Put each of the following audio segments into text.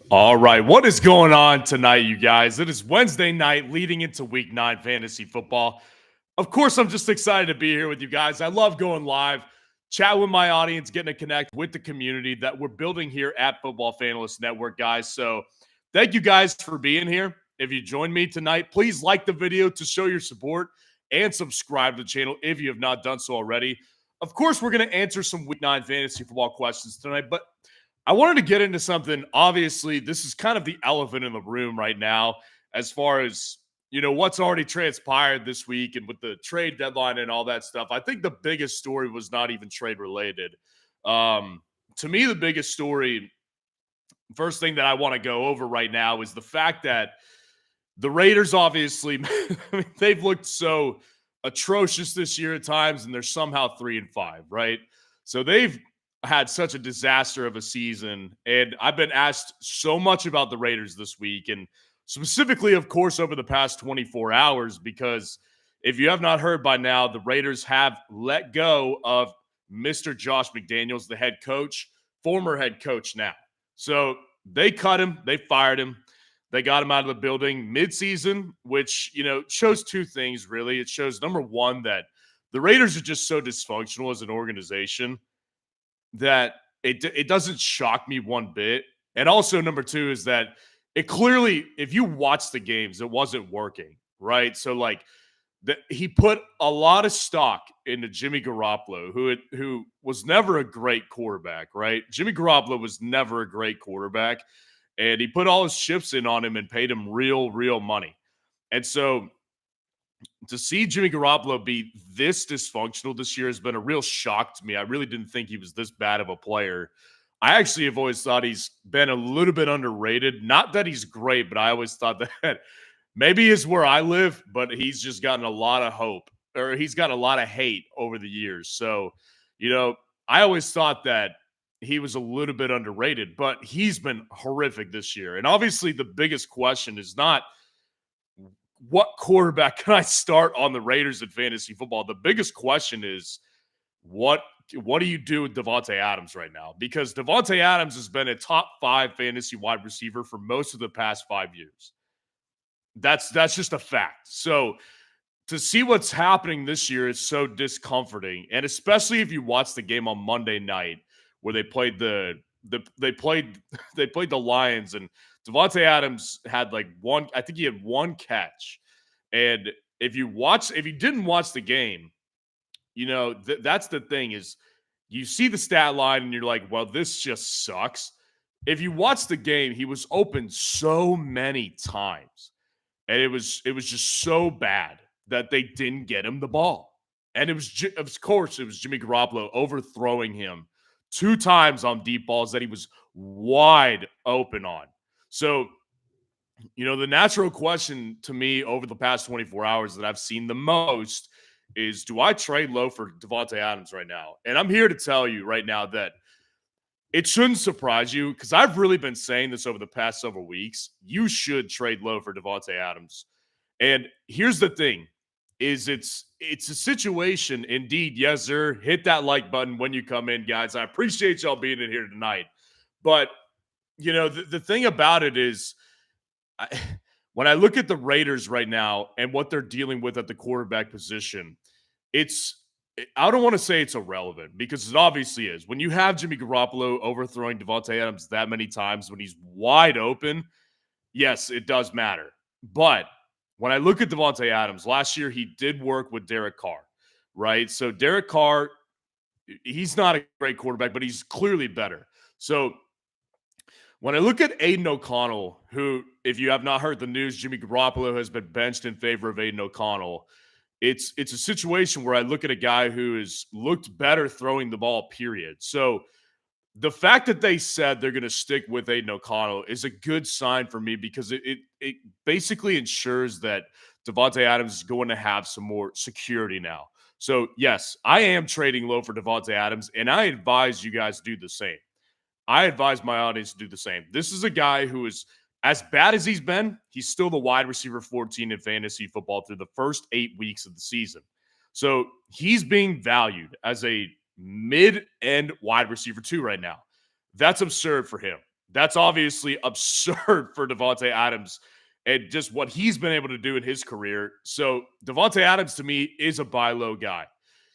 All right, what is going on tonight, you guys? It is Wednesday night leading into week 9 fantasy football. Of course, I'm just excited to be here with you guys. I love going live, chat with my audience, getting to connect with the community that we're building here at Football Fanalysts Network, guys. So, thank you guys for being here. If you joined me tonight, please like the video to show your support and subscribe to the channel if you have not done so already. Of course, we're going to answer some week 9 fantasy football questions tonight, but I wanted to get into something. Obviously, this is kind of the elephant in the room right now, as far as what's already transpired this week and with the trade deadline and all that stuff. I think the biggest story was not even trade related. To me, the biggest story, first thing that I want to go over right now, is the fact that the Raiders, obviously, I mean, they've looked so atrocious this year at times, and they're somehow 3-5, right? So they've had such a disaster of a season, and I've been asked so much about the Raiders this week, and specifically, of course, over the past 24 hours, because if you have not heard by now, the Raiders have let go of Mr. Josh McDaniels, the head coach, former head coach now. So they cut him, they fired him. They got him out of the building midseason, which, shows two things, really. It shows, number one, that the Raiders are just so dysfunctional as an organization that it doesn't shock me one bit. And also, number two, is that it clearly, if you watch the games, it wasn't working, right? So, like, he put a lot of stock into Jimmy Garoppolo, who was never a great quarterback, right? Jimmy Garoppolo was never a great quarterback. And he put all his chips in on him and paid him real money. And so to see Jimmy Garoppolo be this dysfunctional this year has been a real shock to me. I really didn't think he was this bad of a player. I actually have always thought he's been a little bit underrated. Not that he's great, but I always thought that maybe is where I live, but he's just gotten a lot of hope, or he's got a lot of hate over the years. So, I always thought that he was a little bit underrated, but he's been horrific this year. And obviously, the biggest question is not what quarterback can I start on the Raiders in fantasy football. The biggest question is what do you do with Davante Adams right now? Because Davante Adams has been a top 5 fantasy wide receiver for most of the past 5 years. That's just a fact. So to see what's happening this year is so discomforting, and especially if you watch the game on Monday night where they played they played the Lions, and Davante Adams had I think he had one catch. And if you didn't watch the game, that's the thing, is you see the stat line and you're like, well, this just sucks. If you watch the game, he was open so many times, and it was just so bad that they didn't get him the ball. And of course, it was Jimmy Garoppolo overthrowing him 2 times on deep balls that he was wide open on. So, the natural question to me over the past 24 hours that I've seen the most is, do I trade low for Davante Adams right now? And I'm here to tell you right now that it shouldn't surprise you, because I've really been saying this over the past several weeks. You should trade low for Davante Adams. And here's the thing, is it's a situation, indeed, yes, sir. Hit that like button when you come in, guys. I appreciate y'all being in here tonight. But, the thing about it is, when I look at the Raiders right now and what they're dealing with at the quarterback position, I don't want to say it's irrelevant, because it obviously is. When you have Jimmy Garoppolo overthrowing Davante Adams that many times when he's wide open, yes, it does matter. But when I look at Davante Adams, last year he did work with Derek Carr, right? So Derek Carr, he's not a great quarterback, but he's clearly better. So when I look at Aiden O'Connell, who, if you have not heard the news, Jimmy Garoppolo has been benched in favor of Aiden O'Connell. It's a situation where I look at a guy who has looked better throwing the ball, period. So the fact that they said they're going to stick with Aiden O'Connell is a good sign for me, because it basically ensures that Davante Adams is going to have some more security now. So, yes, I am trading low for Davante Adams, and I advise you guys do the same. I advise my audience to do the same. This is a guy who is, as bad as he's been, he's still the wide receiver 14 in fantasy football through the first 8 weeks of the season. So he's being valued as a mid-end wide receiver 2 right now. That's absurd for him. That's obviously absurd for Davante Adams and just what he's been able to do in his career. So Davante Adams to me is a buy low guy.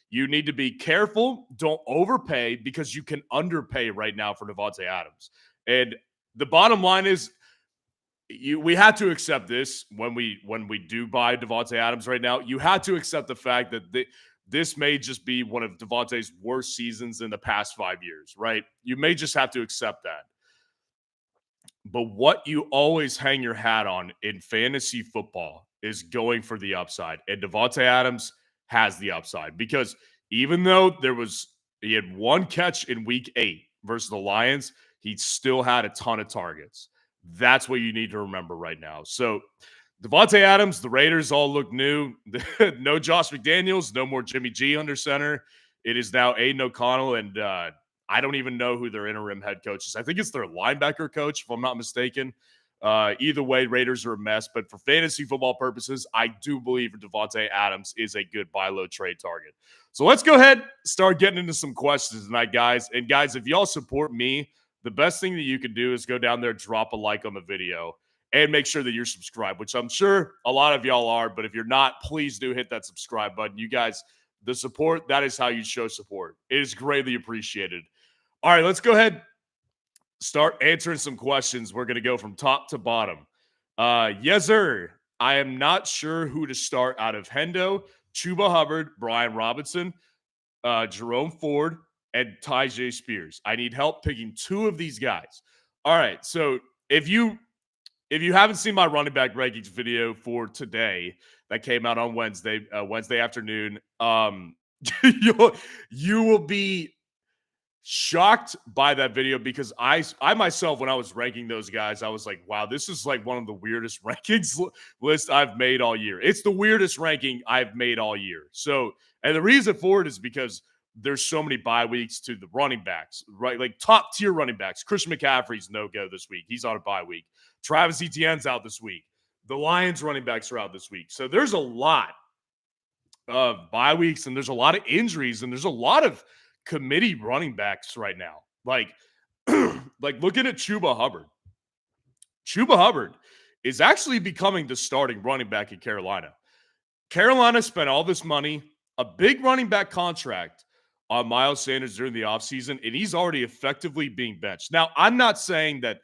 You need to be careful. Don't overpay because you can underpay right now for Davante Adams. And the bottom line is we had to accept this when we do buy Davante Adams right now. You had to accept the fact that this may just be one of Davante's worst seasons in the past 5 years, right? You may just have to accept that. But what you always hang your hat on in fantasy football is going for the upside. And Davante Adams has the upside because even though he had one catch in week 8 versus the Lions, he still had a ton of targets. That's what you need to remember right now. So Davante Adams, the Raiders all look new. No Josh McDaniels, no more Jimmy G under center. It is now Aiden O'Connell and I don't even know who their interim head coach is. I think it's their linebacker coach, if I'm not mistaken. Either way, Raiders are a mess. But for fantasy football purposes, I do believe Davante Adams is a good buy low trade target. So let's go ahead, start getting into some questions tonight, guys. And guys, if y'all support me, the best thing that you can do is go down there, drop a like on the video, and make sure that you're subscribed, which I'm sure a lot of y'all are. But if you're not, please do hit that subscribe button. You guys, the support, that is how you show support. It is greatly appreciated. All right, let's go ahead, start answering some questions. We're going to go from top to bottom. Yes, sir. I am not sure who to start out of Hendo, Chuba Hubbard, Brian Robinson, Jerome Ford, and Tyjae Spears. I need help picking 2 of these guys. All right, so if you haven't seen my running back rankings video for today that came out on Wednesday afternoon, you will be shocked by that video because I myself, when I was ranking those guys, I was like, wow, this is like one of the weirdest rankings list I've made all year. It's the weirdest ranking I've made all year. So, and the reason for it is because there's so many bye weeks to the running backs, right? Like top tier running backs. Christian McCaffrey's no go this week. He's on a bye week. Travis Etienne's out this week. The Lions running backs are out this week. So there's a lot of bye weeks and there's a lot of injuries and there's a lot of committee running backs right now. Like looking at Chuba Hubbard. Chuba Hubbard is actually becoming the starting running back in Carolina. Carolina spent all this money, a big running back contract on Miles Sanders during the offseason, and he's already effectively being benched. Now, I'm not saying that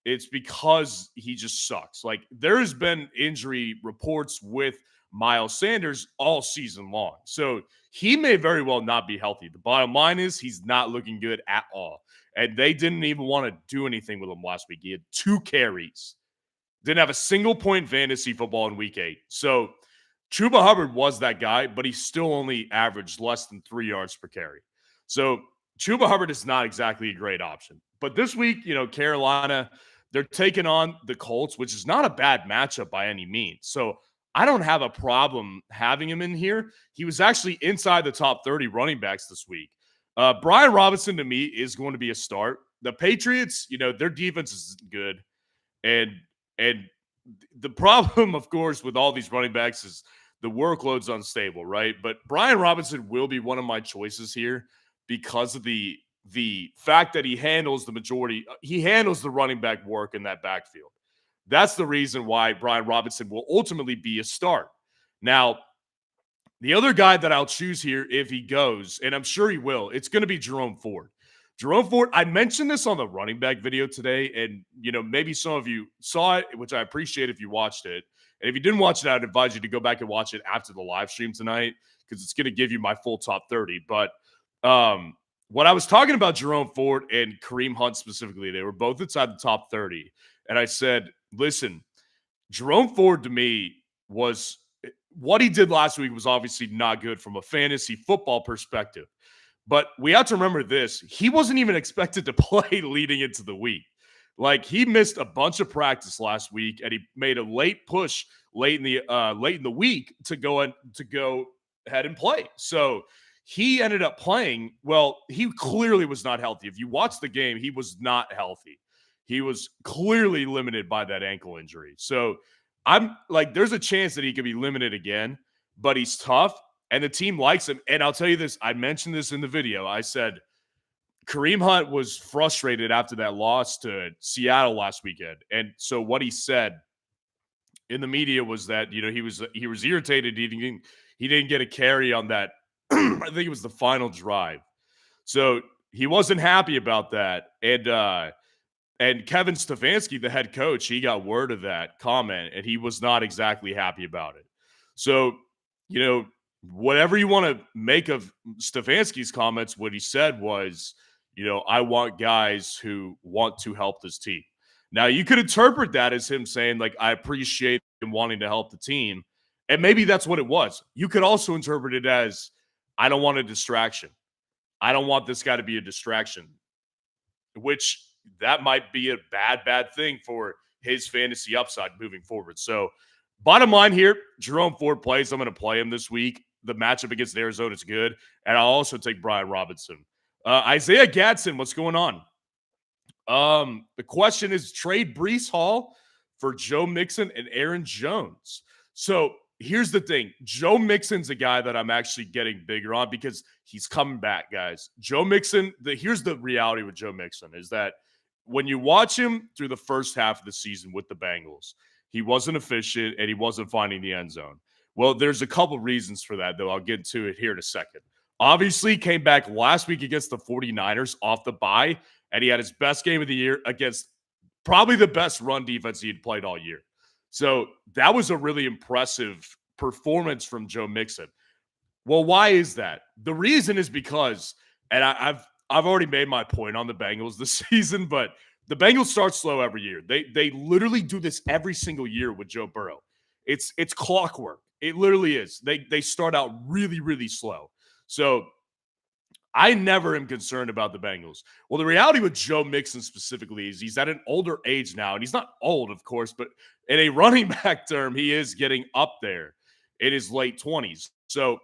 it's because he just sucks. Like, there has been injury reports with Miles Sanders all season long. So he may very well not be healthy. The bottom line is he's not looking good at all. And they didn't even want to do anything with him last week. He had 2 carries. Didn't have a single point fantasy football in week 8. So Chuba Hubbard was that guy, but he still only averaged less than 3 yards per carry. So Chuba Hubbard is not exactly a great option. But this week, Carolina, they're taking on the Colts, which is not a bad matchup by any means. So I don't have a problem having him in here. He was actually inside the top 30 running backs this week. Brian Robinson, to me, is going to be a start. The Patriots, their defense is good. And the problem, of course, with all these running backs is the workload's unstable, right? But Brian Robinson will be one of my choices here because of the fact that he handles the running back work in that backfield. That's the reason why Brian Robinson will ultimately be a start. Now, the other guy that I'll choose here if he goes, and I'm sure he will, it's going to be Jerome Ford. Jerome Ford, I mentioned this on the running back video today, and maybe some of you saw it, which I appreciate if you watched it. And if you didn't watch it, I'd advise you to go back and watch it after the live stream tonight because it's going to give you my full top 30. But when I was talking about Jerome Ford and Kareem Hunt specifically, they were both inside the top 30. And I said, listen, Jerome Ford to me was what he did last week was obviously not good from a fantasy football perspective. But we have to remember this. He wasn't even expected to play leading into the week. Like, he missed a bunch of practice last week, and he made a late push late in the week to go ahead and play. So he ended up playing. Well, he clearly was not healthy. If you watch the game, he was not healthy. He was clearly limited by that ankle injury. So I'm like, there's a chance that he could be limited again, but he's tough, and the team likes him. And I'll tell you this, I mentioned this in the video. I said, Kareem Hunt was frustrated after that loss to Seattle last weekend. And so what he said in the media was that, he was irritated he didn't get a carry on that. I think it was the final drive. So he wasn't happy about that. And Kevin Stefanski, the head coach, he got word of that comment and he was not exactly happy about it. So, you know, whatever you want to make of Stefanski's comments, what he said was, I want guys who want to help this team. Now, you could interpret that as him saying, like, I appreciate him wanting to help the team. And maybe that's what it was. You could also interpret it as, I don't want a distraction. I don't want this guy to be a distraction, which that might be a bad thing for his fantasy upside moving forward. So, bottom line here, Jerome Ford plays. I'm going to play him this week. The matchup against Arizona is good. And I'll also take Brian Robinson. Isaiah Gadsden, what's going on? The question is trade Breece Hall for Joe Mixon and Aaron Jones. So here's the thing. Joe Mixon's a guy that I'm actually getting bigger on because he's coming back, guys. Joe Mixon, here's the reality with Joe Mixon is that when you watch him through the first half of the season with the Bengals, he wasn't efficient and he wasn't finding the end zone. Well, there's a couple reasons for that, though. I'll get to it here in a second. Obviously, came back last week against the 49ers off the bye, and he had his best game of the year against probably the best run defense he had played all year. So that was a really impressive performance from Joe Mixon. Well, why is that? The reason is because, and I've already made my point on the Bengals this season, but the Bengals start slow every year. They literally do this every single year with Joe Burrow. It's clockwork. It literally is. They start out really, really slow. So I never am concerned about the Bengals. Well, the reality with Joe Mixon specifically is he's at an older age now, and he's not old, of course, but in a running back term, he is getting up there in his late 20s. So,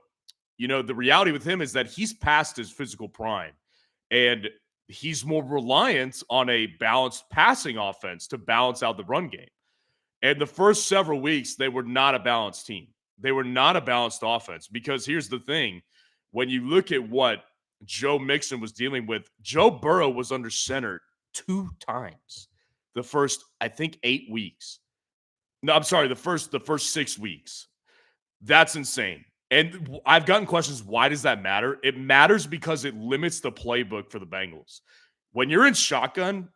the reality with him is that he's past his physical prime, and he's more reliant on a balanced passing offense to balance out the run game. And the first several weeks, they were not a balanced team. They were not a balanced offense because here's the thing. When you look at what Joe Mixon was dealing with, Joe Burrow was under center 2 times the first, I think, 8 weeks. No, I'm sorry, the first 6 weeks. That's insane. And I've gotten questions, why does that matter? It matters because it limits the playbook for the Bengals. When you're in shotgun,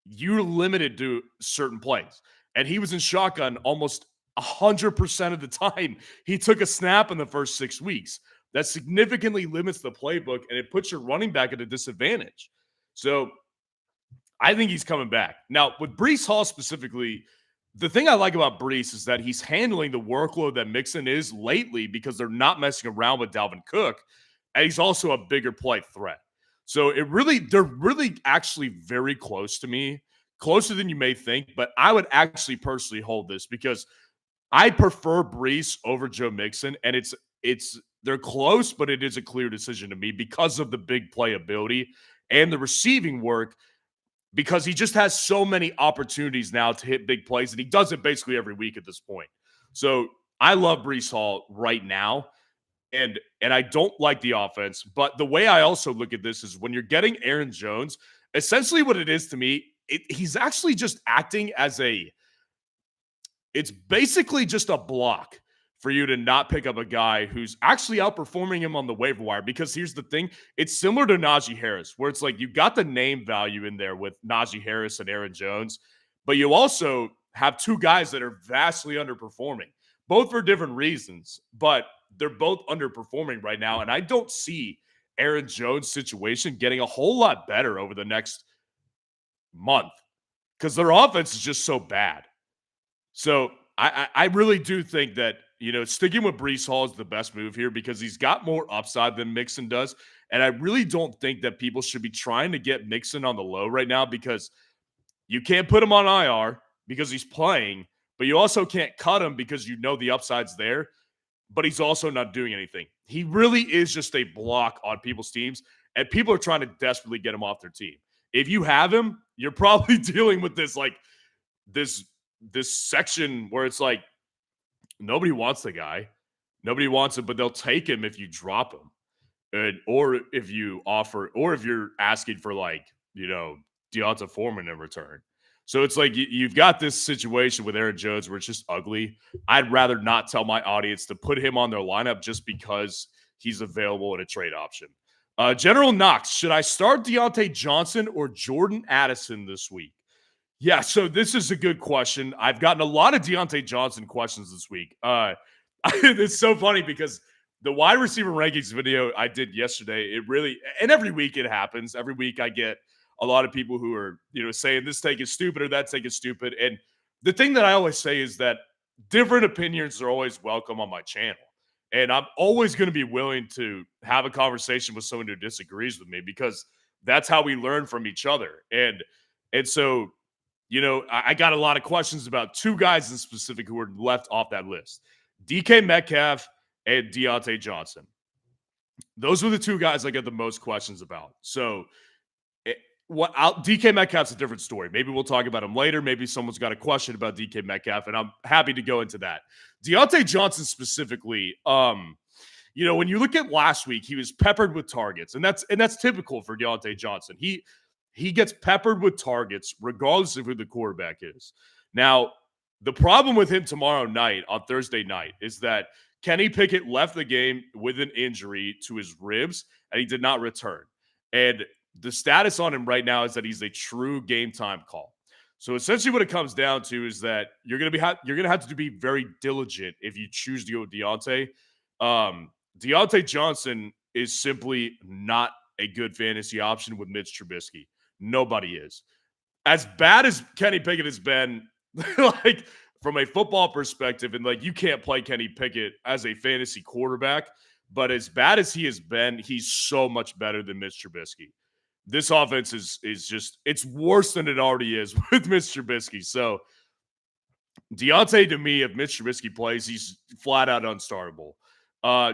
you're limited to certain plays. And he was in shotgun almost 100% of the time. He took a snap in the first 6 weeks. That significantly limits the playbook, and it puts your running back at a disadvantage. So I think he's coming back. Now, with Breece Hall specifically, the thing I like about Breece is that he's handling the workload that Mixon is lately because they're not messing around with Dalvin Cook, and he's also a bigger play threat. So they're really actually very close to me, closer than you may think, but I would actually personally hold this because I prefer Breece over Joe Mixon, and they're close, but it is a clear decision to me because of the big playability and the receiving work, because he just has so many opportunities now to hit big plays, and he does it basically every week at this point. So I love Breece Hall right now, and I don't like the offense. But the way I also look at this is when you're getting Aaron Jones, essentially what it is to me, he's actually just acting as it's basically just a block for you to not pick up a guy who's actually outperforming him on the waiver wire. Because here's the thing, it's similar to Najee Harris, where it's like you got the name value in there with Najee Harris and Aaron Jones, but you also have 2 guys that are vastly underperforming, both for different reasons, but they're both underperforming right now. And I don't see Aaron Jones' situation getting a whole lot better over the next month because their offense is just so bad. So I really do think that, sticking with Breece Hall is the best move here because he's got more upside than Mixon does. And I really don't think that people should be trying to get Mixon on the low right now because you can't put him on IR because he's playing, but you also can't cut him because the upside's there, but he's also not doing anything. He really is just a block on people's teams, and people are trying to desperately get him off their team. If you have him, you're probably dealing with this section where it's like nobody wants the guy. Nobody wants him, but they'll take him if you drop him. or if you offer, or if you're asking for like, Deonta Foreman in return. So it's like you've got this situation with Aaron Jones where it's just ugly. I'd rather not tell my audience to put him on their lineup just because he's available in a trade option. General Knox, should I start Deontay Johnson or Jordan Addison this week? Yeah, so this is a good question. I've gotten a lot of Deontay Johnson questions this week. It's so funny because the wide receiver rankings video I did yesterday, it really, and every week it happens. Every week I get a lot of people who are, saying this take is stupid or that take is stupid. And the thing that I always say is that different opinions are always welcome on my channel. And I'm always going to be willing to have a conversation with someone who disagrees with me because that's how we learn from each other. And so I got a lot of questions about two guys in specific who were left off that list: DK Metcalf and Deontay Johnson. Those were the two guys I get the most questions about. So, DK Metcalf's a different story. Maybe we'll talk about him later. Maybe someone's got a question about DK Metcalf, and I'm happy to go into that. Deontay Johnson specifically, when you look at last week, he was peppered with targets, and that's typical for Deontay Johnson. He gets peppered with targets regardless of who the quarterback is. Now, the problem with him tomorrow night, on Thursday night, is that Kenny Pickett left the game with an injury to his ribs, and he did not return. And the status on him right now is that he's a true game time call. So essentially what it comes down to is that you're going to have to be very diligent if you choose to go with Deontay. Deontay Johnson is simply not a good fantasy option with Mitch Trubisky. Nobody is. As bad as Kenny Pickett has been, like from a football perspective, and like you can't play Kenny Pickett as a fantasy quarterback, but as bad as he has been, he's so much better than Mitch Trubisky. This offense is just, it's worse than it already is with Mitch Trubisky. So Deontay, to me, if Mitch Trubisky plays, he's flat out unstartable.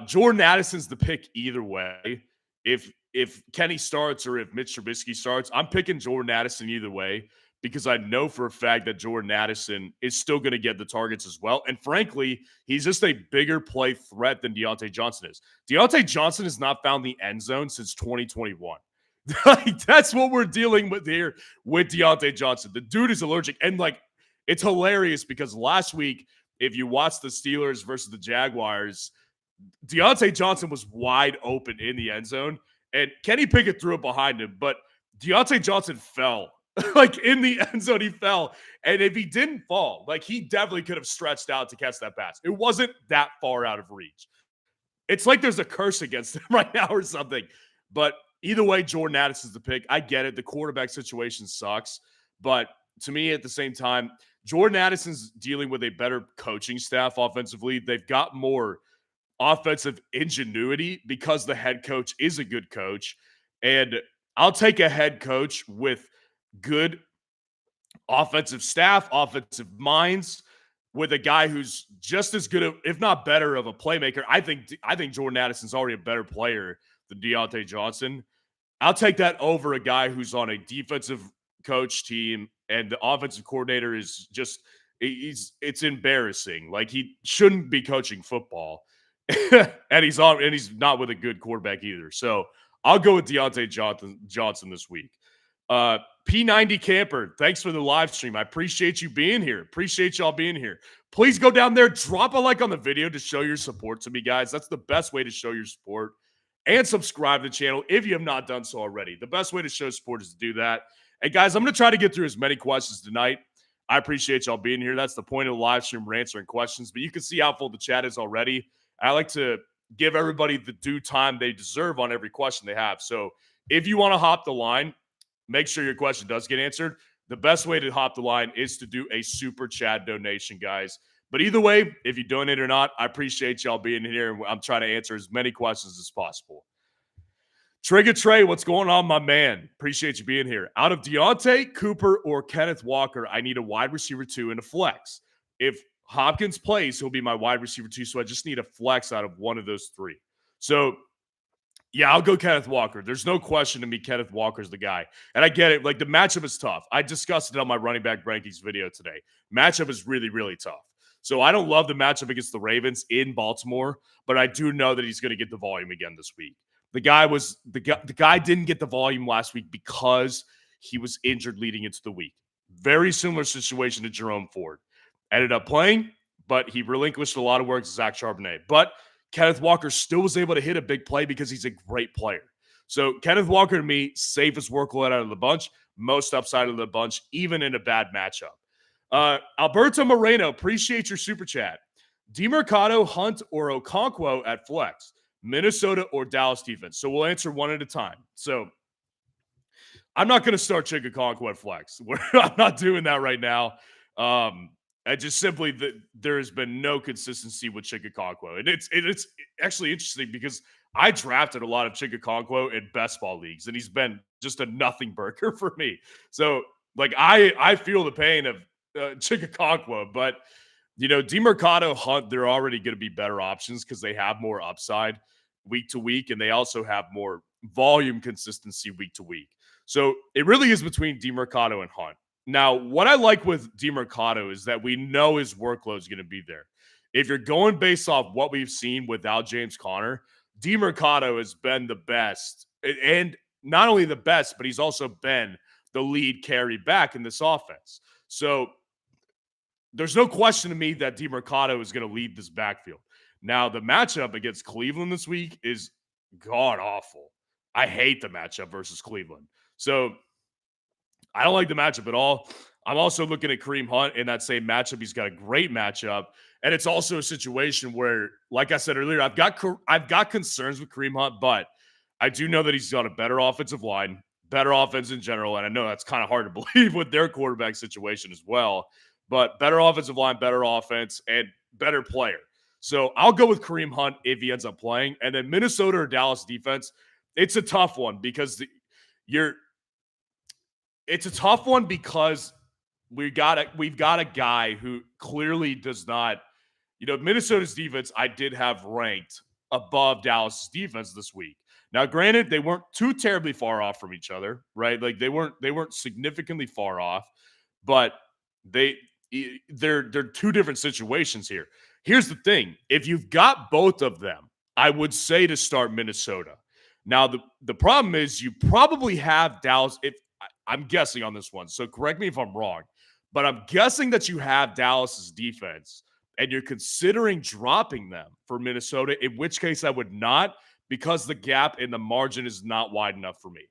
Jordan Addison's the pick either way. If Kenny starts or if Mitch Trubisky starts, I'm picking Jordan Addison either way because I know for a fact that Jordan Addison is still going to get the targets as well. And frankly, he's just a bigger play threat than Deontay Johnson is. Deontay Johnson has not found the end zone since 2021. Like, that's what we're dealing with here with Deontay Johnson. The dude is allergic. And like, it's hilarious because last week, if you watch the Steelers versus the Jaguars, Deontay Johnson was wide open in the end zone, and Kenny Pickett threw it behind him, but Deontay Johnson fell. Like, in the end zone, he fell. And if he didn't fall, like, he definitely could have stretched out to catch that pass. It wasn't that far out of reach. It's like there's a curse against him right now or something. But either way, Jordan Addison's the pick. I get it. The quarterback situation sucks. But to me, at the same time, Jordan Addison's dealing with a better coaching staff offensively. They've got more offensive ingenuity because the head coach is a good coach. And I'll take a head coach with good offensive staff, offensive minds, with a guy who's just as good, if not better, of a playmaker. I think Jordan Addison's already a better player than Deontay Johnson. I'll take that over a guy who's on a defensive coach team and the offensive coordinator is just, it's embarrassing. Like, he shouldn't be coaching football. and he's not with a good quarterback either. So I'll go with Deontay Johnson this week. P90 Camper, thanks for the live stream. I appreciate you being here. Appreciate y'all being here. Please go down there, drop a like on the video to show your support to me, guys. That's the best way to show your support. And subscribe to the channel if you have not done so already. The best way to show support is to do that. And guys, I'm going to try to get through as many questions tonight. I appreciate y'all being here. That's the point of the live stream. We're answering questions, but you can see how full the chat is already. I like to give everybody the due time they deserve on every question they have. So if you want to hop the line, make sure your question does get answered. The best way to hop the line is to do a super chat donation, guys. But either way, if you donate or not, I appreciate y'all being here. And I'm trying to answer as many questions as possible. Trigger Trey, what's going on, my man? Appreciate you being here. Out of Deontay, Cooper, or Kenneth Walker, I need a wide receiver 2 and a flex. If Hopkins plays, he'll be my wide receiver 2, so I just need a flex out of one of those 3. So, yeah, I'll go Kenneth Walker. There's no question to me Kenneth Walker's the guy. And I get it. Like, the matchup is tough. I discussed it on my running back rankings video today. Matchup is really, really tough. So I don't love the matchup against the Ravens in Baltimore, but I do know that he's going to get the volume again this week. The guy didn't get the volume last week because he was injured leading into the week. Very similar situation to Jerome Ford. Ended up playing, but he relinquished a lot of work to Zach Charbonnet. But Kenneth Walker still was able to hit a big play because he's a great player. So Kenneth Walker, to me, safest workload out of the bunch, most upside of the bunch, even in a bad matchup. Alberto Moreno, appreciate your super chat. DeMercado, Hunt, or Okonkwo at flex, Minnesota or Dallas defense. So we'll answer one at a time. So I'm not going to start Okonkwo at flex. I'm not doing that right now. I just simply there has been no consistency with Okonkwo, and it's actually interesting because I drafted a lot of Okonkwo in best ball leagues, and he's been just a nothing burger for me. So like I feel the pain of Okonkwo, but DeMercado, Hunt, they're already going to be better options because they have more upside week to week, and they also have more volume consistency week to week. So it really is between DeMercado and Hunt. Now, what I like with DeMercado is that we know his workload is going to be there. If you're going based off what we've seen without James Conner, DeMercado has been the best. And not only the best, but he's also been the lead carry back in this offense. So there's no question to me that DeMercado is going to lead this backfield. Now, the matchup against Cleveland this week is god-awful. I hate the matchup versus Cleveland. So I don't like the matchup at all. I'm also looking at Kareem Hunt in that same matchup. He's got a great matchup. And it's also a situation where, like I said earlier, I've got concerns with Kareem Hunt, but I do know that he's got a better offensive line, better offense in general. And I know that's kind of hard to believe with their quarterback situation as well. But better offensive line, better offense, and better player. So I'll go with Kareem Hunt if he ends up playing. And then Minnesota or Dallas defense, it's a tough one because we've got a guy who clearly does not, Minnesota's defense I did have ranked above Dallas' defense this week. Now, granted, they weren't too terribly far off from each other, right? Like they weren't significantly far off, but they're two different situations here. Here's the thing. If you've got both of them, I would say to start Minnesota. Now, the problem is you probably have Dallas. I'm guessing on this one, so correct me if I'm wrong, but I'm guessing that you have Dallas's defense and you're considering dropping them for Minnesota, in which case I would not, because the gap in the margin is not wide enough for me.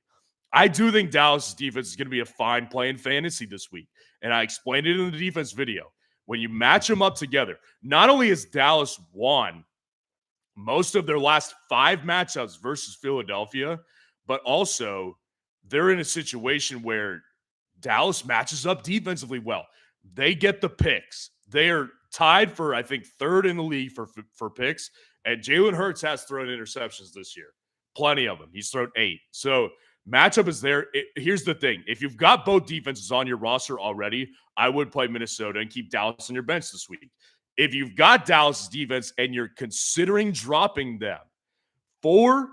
I do think Dallas' defense is going to be a fine play in fantasy this week, and I explained it in the defense video. When you match them up together, not only has Dallas won most of their last 5 matchups versus Philadelphia, but also they're in a situation where Dallas matches up defensively well. They get the picks. They are tied for, I think, 3rd in the league for picks, and Jalen Hurts has thrown interceptions this year. Plenty of them. He's thrown 8. So matchup is there. Here's the thing. If you've got both defenses on your roster already, I would play Minnesota and keep Dallas on your bench this week. If you've got Dallas' defense and you're considering dropping them for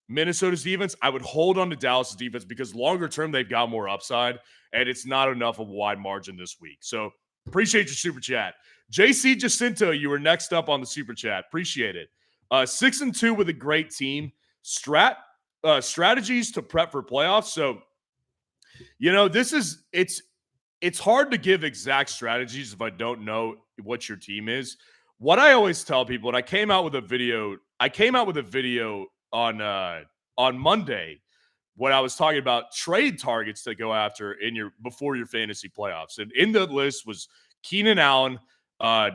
Minnesota's defense, I would hold on to Dallas' defense because longer term, they've got more upside, and it's not enough of a wide margin this week. So appreciate your super chat. JC Jacinto, you were next up on the super chat. Appreciate it. 6-2 with a great team. Strategies to prep for playoffs. So, it's hard to give exact strategies if I don't know what your team is. What I always tell people, and I came out with a video on Monday when I was talking about trade targets to go after before your fantasy playoffs. And in the list was Keenan Allen,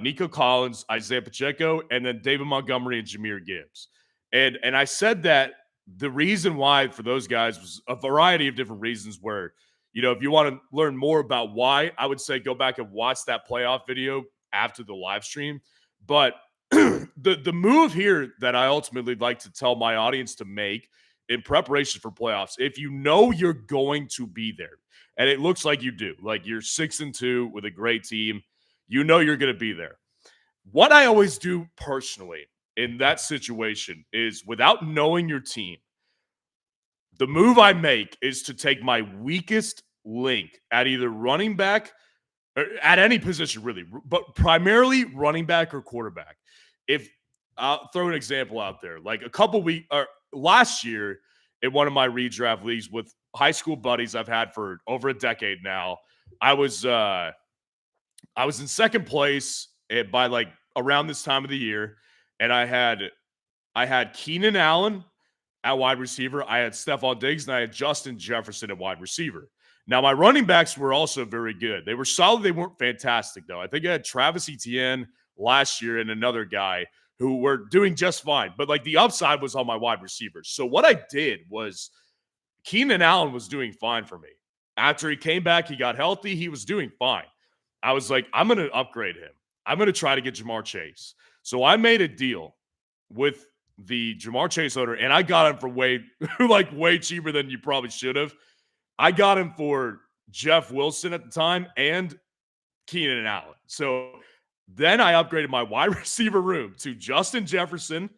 Nico Collins, Isaiah Pacheco, and then David Montgomery and Jahmyr Gibbs. And I said that the reason why for those guys was a variety of different reasons where, if you want to learn more about why, I would say go back and watch that playoff video after the live stream. But the move here that I ultimately like to tell my audience to make in preparation for playoffs, if you know you're going to be there, and it looks like you do, like you're 6-2 with a great team, you're going to be there. What I always do personally in that situation is, without knowing your team, the move I make is to take my weakest link at either running back or at any position, really, but primarily running back or quarterback. If I'll throw an example out there, like last year in one of my redraft leagues with high school buddies I've had for over a decade now. I was in second place by like around this time of the year, and I had Keenan Allen at wide receiver. I had Stephon Diggs, and I had Justin Jefferson at wide receiver. Now, my running backs were also very good. They were solid. They weren't fantastic, though. I think I had Travis Etienne last year and another guy who were doing just fine. But, like, the upside was on my wide receivers. So what I did was Keenan Allen was doing fine for me. After he came back, he got healthy. He was doing fine. I was like, I'm going to upgrade him. I'm going to try to get Jamar Chase. So I made a deal with the Jamar Chase owner, and I got him for way cheaper than you probably should have. I got him for Jeff Wilson at the time and Keenan Allen. So then I upgraded my wide receiver room to Justin Jefferson,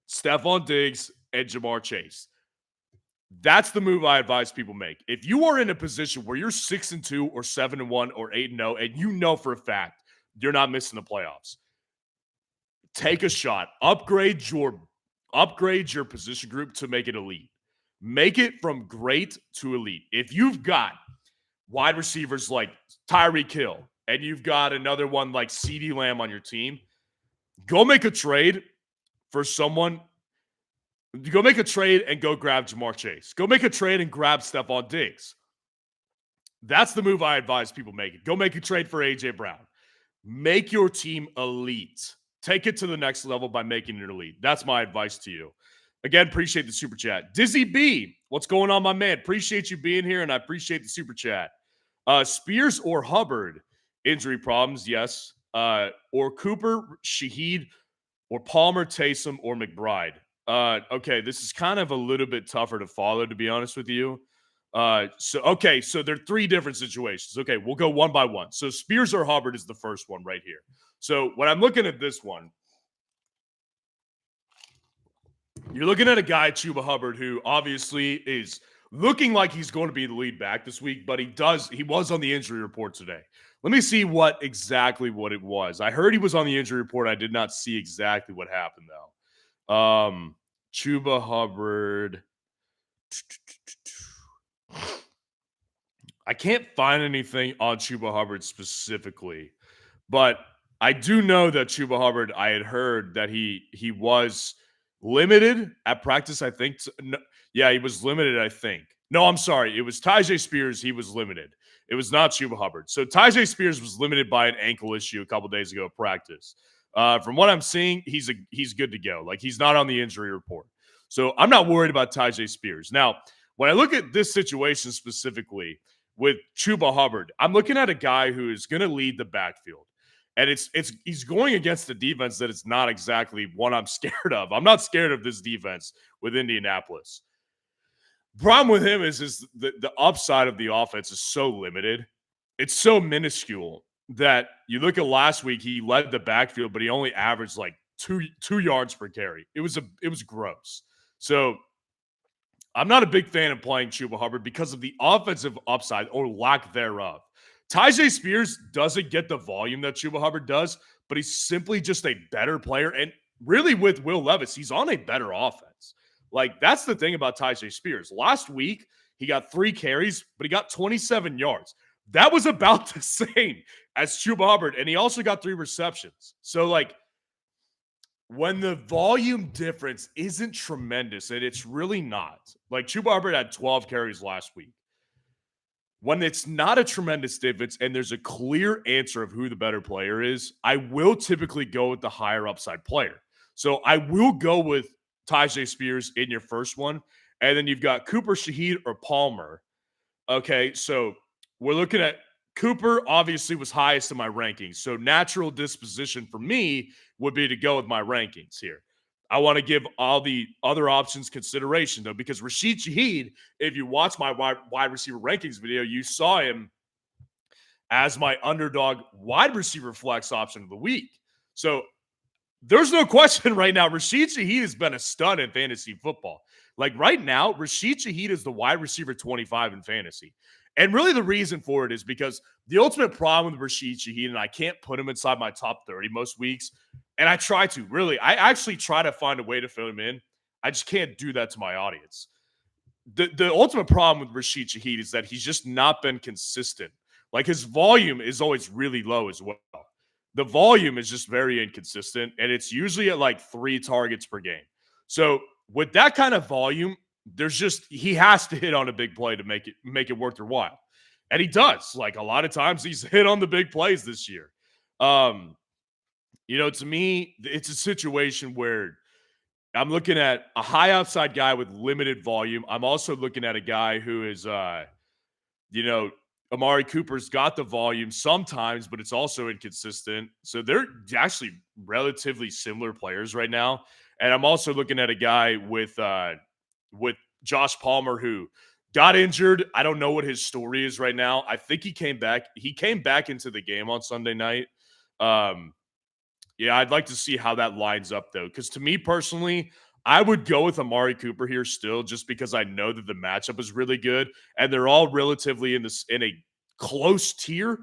Stephon Diggs, and Jamar Chase. That's the move I advise people make. If you are in a position where you're 6-2 or 7-1 or 8-0, and you know for a fact you're not missing the playoffs, take a shot. Upgrade your position group to make it elite. Make it from great to elite. If you've got wide receivers like Tyreek Hill and you've got another one like CeeDee Lamb on your team, go make a trade for someone. Go make a trade and go grab Jamar Chase. Go make a trade and grab Stephon Diggs. That's the move I advise people make it. Go make a trade for A.J. Brown. Make your team elite. Take it to the next level by making it elite. That's my advice to you. Again, appreciate the super chat. Dizzy B, what's going on, my man? Appreciate you being here, and I appreciate the super chat. Spears or Hubbard, injury problems, yes. Or Cooper, Shaheed, or Palmer, Taysom, or McBride. Okay, this is kind of a little bit tougher to follow, to be honest with you. So there are three different situations. Okay, we'll go one by one. So Spears or Hubbard is the first one right here. So when I'm looking at this one, you're looking at a guy, Chuba Hubbard, who obviously is looking like he's going to be the lead back this week, but he was on the injury report today. Let me see exactly what it was. I heard he was on the injury report. I did not see exactly what happened, though. Chuba Hubbard. I can't find anything on Chuba Hubbard specifically, but I do know that Chuba Hubbard, I had heard that he was limited at practice, I think. Yeah, he was limited, I think. No, I'm sorry. It was Tyjae Spears. He was limited. It was not Chuba Hubbard. So Tyjae Spears was limited by an ankle issue a couple days ago at practice. From what I'm seeing, he's good to go. Like, he's not on the injury report. So I'm not worried about Tyjae Spears. Now, when I look at this situation specifically with Chuba Hubbard, I'm looking at a guy who is going to lead the backfield. And he's going against a defense that it's not exactly one I'm scared of. I'm not scared of this defense with Indianapolis. Problem with him is the upside of the offense is so limited. It's so minuscule that you look at last week, he led the backfield, but he only averaged like two yards per carry. It was gross. So I'm not a big fan of playing Chuba Hubbard because of the offensive upside or lack thereof. Tyjae Spears doesn't get the volume that Chuba Hubbard does, but he's simply just a better player. And really, with Will Levis, he's on a better offense. Like, that's the thing about Tyjae Spears. Last week, he got 3 carries, but he got 27 yards. That was about the same as Chuba Hubbard, and he also got 3 receptions. So, like, when the volume difference isn't tremendous, and it's really not. Like, Chuba Hubbard had 12 carries last week. When it's not a tremendous difference and there's a clear answer of who the better player is, I will typically go with the higher upside player. So I will go with Tyjae Spears in your first one. And then you've got Cooper, Shaheed, or Palmer. Okay, so we're looking at Cooper obviously was highest in my rankings. So natural disposition for me would be to go with my rankings here. I want to give all the other options consideration, though, because Rashid Shaheed, if you watch my wide receiver rankings video, you saw him as my underdog wide receiver flex option of the week. So there's no question right now, Rashid Shaheed has been a stud in fantasy football. Like, right now, Rashid Shaheed is the wide receiver 25 in fantasy. And really the reason for it is because the ultimate problem with Rashid Shaheed, and I can't put him inside my top 30 most weeks, and I try to, really. I actually try to find a way to fill him in. I just can't do that to my audience. The ultimate problem with Rashid Shaheed is that he's just not been consistent. Like his volume is always really low as well. The volume is just very inconsistent, and it's usually at like 3 targets per game. So with that kind of volume, there's just he has to hit on a big play to make it worth your while. And he does. Like a lot of times he's hit on the big plays this year. Um, to me, it's a situation where I'm looking at a high upside guy with limited volume. I'm also looking at a guy who is, you know, Amari Cooper's got the volume sometimes, but it's also inconsistent. So they're actually relatively similar players right now. And I'm also looking at a guy with Josh Palmer who got injured. I don't know what his story is right now. I think he came back. He came back into the game on Sunday night. Um, yeah, I'd like to see how that lines up though, because to me personally, I would go with Amari Cooper here still, just because I know that the matchup is really good, and they're all relatively in a close tier.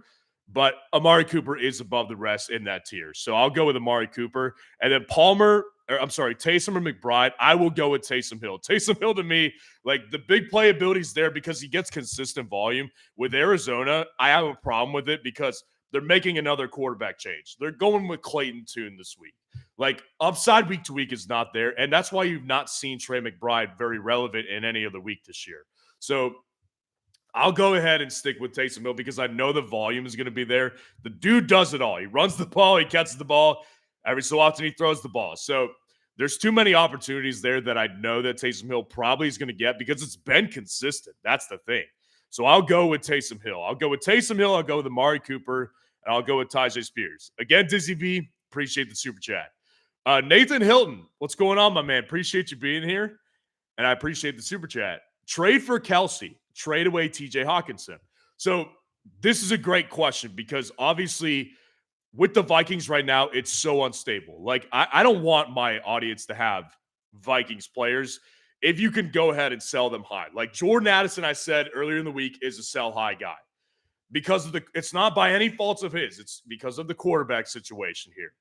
But Amari Cooper is above the rest in that tier, so I'll go with Amari Cooper, and then Taysom or McBride. I will go with Taysom Hill. Taysom Hill to me, like the big playability is there because he gets consistent volume. With Arizona, I have a problem with it because they're making another quarterback change. They're going with Clayton Tune this week. Like upside week to week is not there. And that's why you've not seen Trey McBride very relevant in any other week this year. So I'll go ahead and stick with Taysom Hill because I know the volume is going to be there. The dude does it all. He runs the ball, he catches the ball. Every so often he throws the ball. So there's too many opportunities there that I know that Taysom Hill probably is going to get because it's been consistent. That's the thing. So I'll go with Taysom Hill. I'll go with Amari Cooper, and I'll go with Tajay Spears. Again, Dizzy V, appreciate the super chat. Nathan Hilton, what's going on, my man? Appreciate you being here, and I appreciate the super chat. Trade for Kelsey. Trade away TJ Hawkinson. So this is a great question because obviously with the Vikings right now, it's so unstable. Like I don't want my audience to have Vikings players if you can go ahead and sell them high. Like Jordan Addison, I said earlier in the week, is a sell high guy because of it's not by any faults of his, it's because of the quarterback situation here.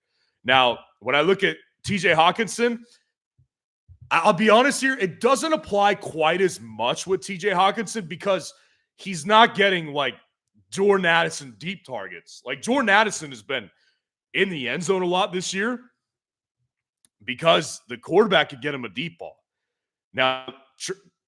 Now, when I look at TJ Hawkinson, I'll be honest here, it doesn't apply quite as much with TJ Hawkinson because he's not getting like Jordan Addison deep targets. Like Jordan Addison has been in the end zone a lot this year because the quarterback could get him a deep ball. Now,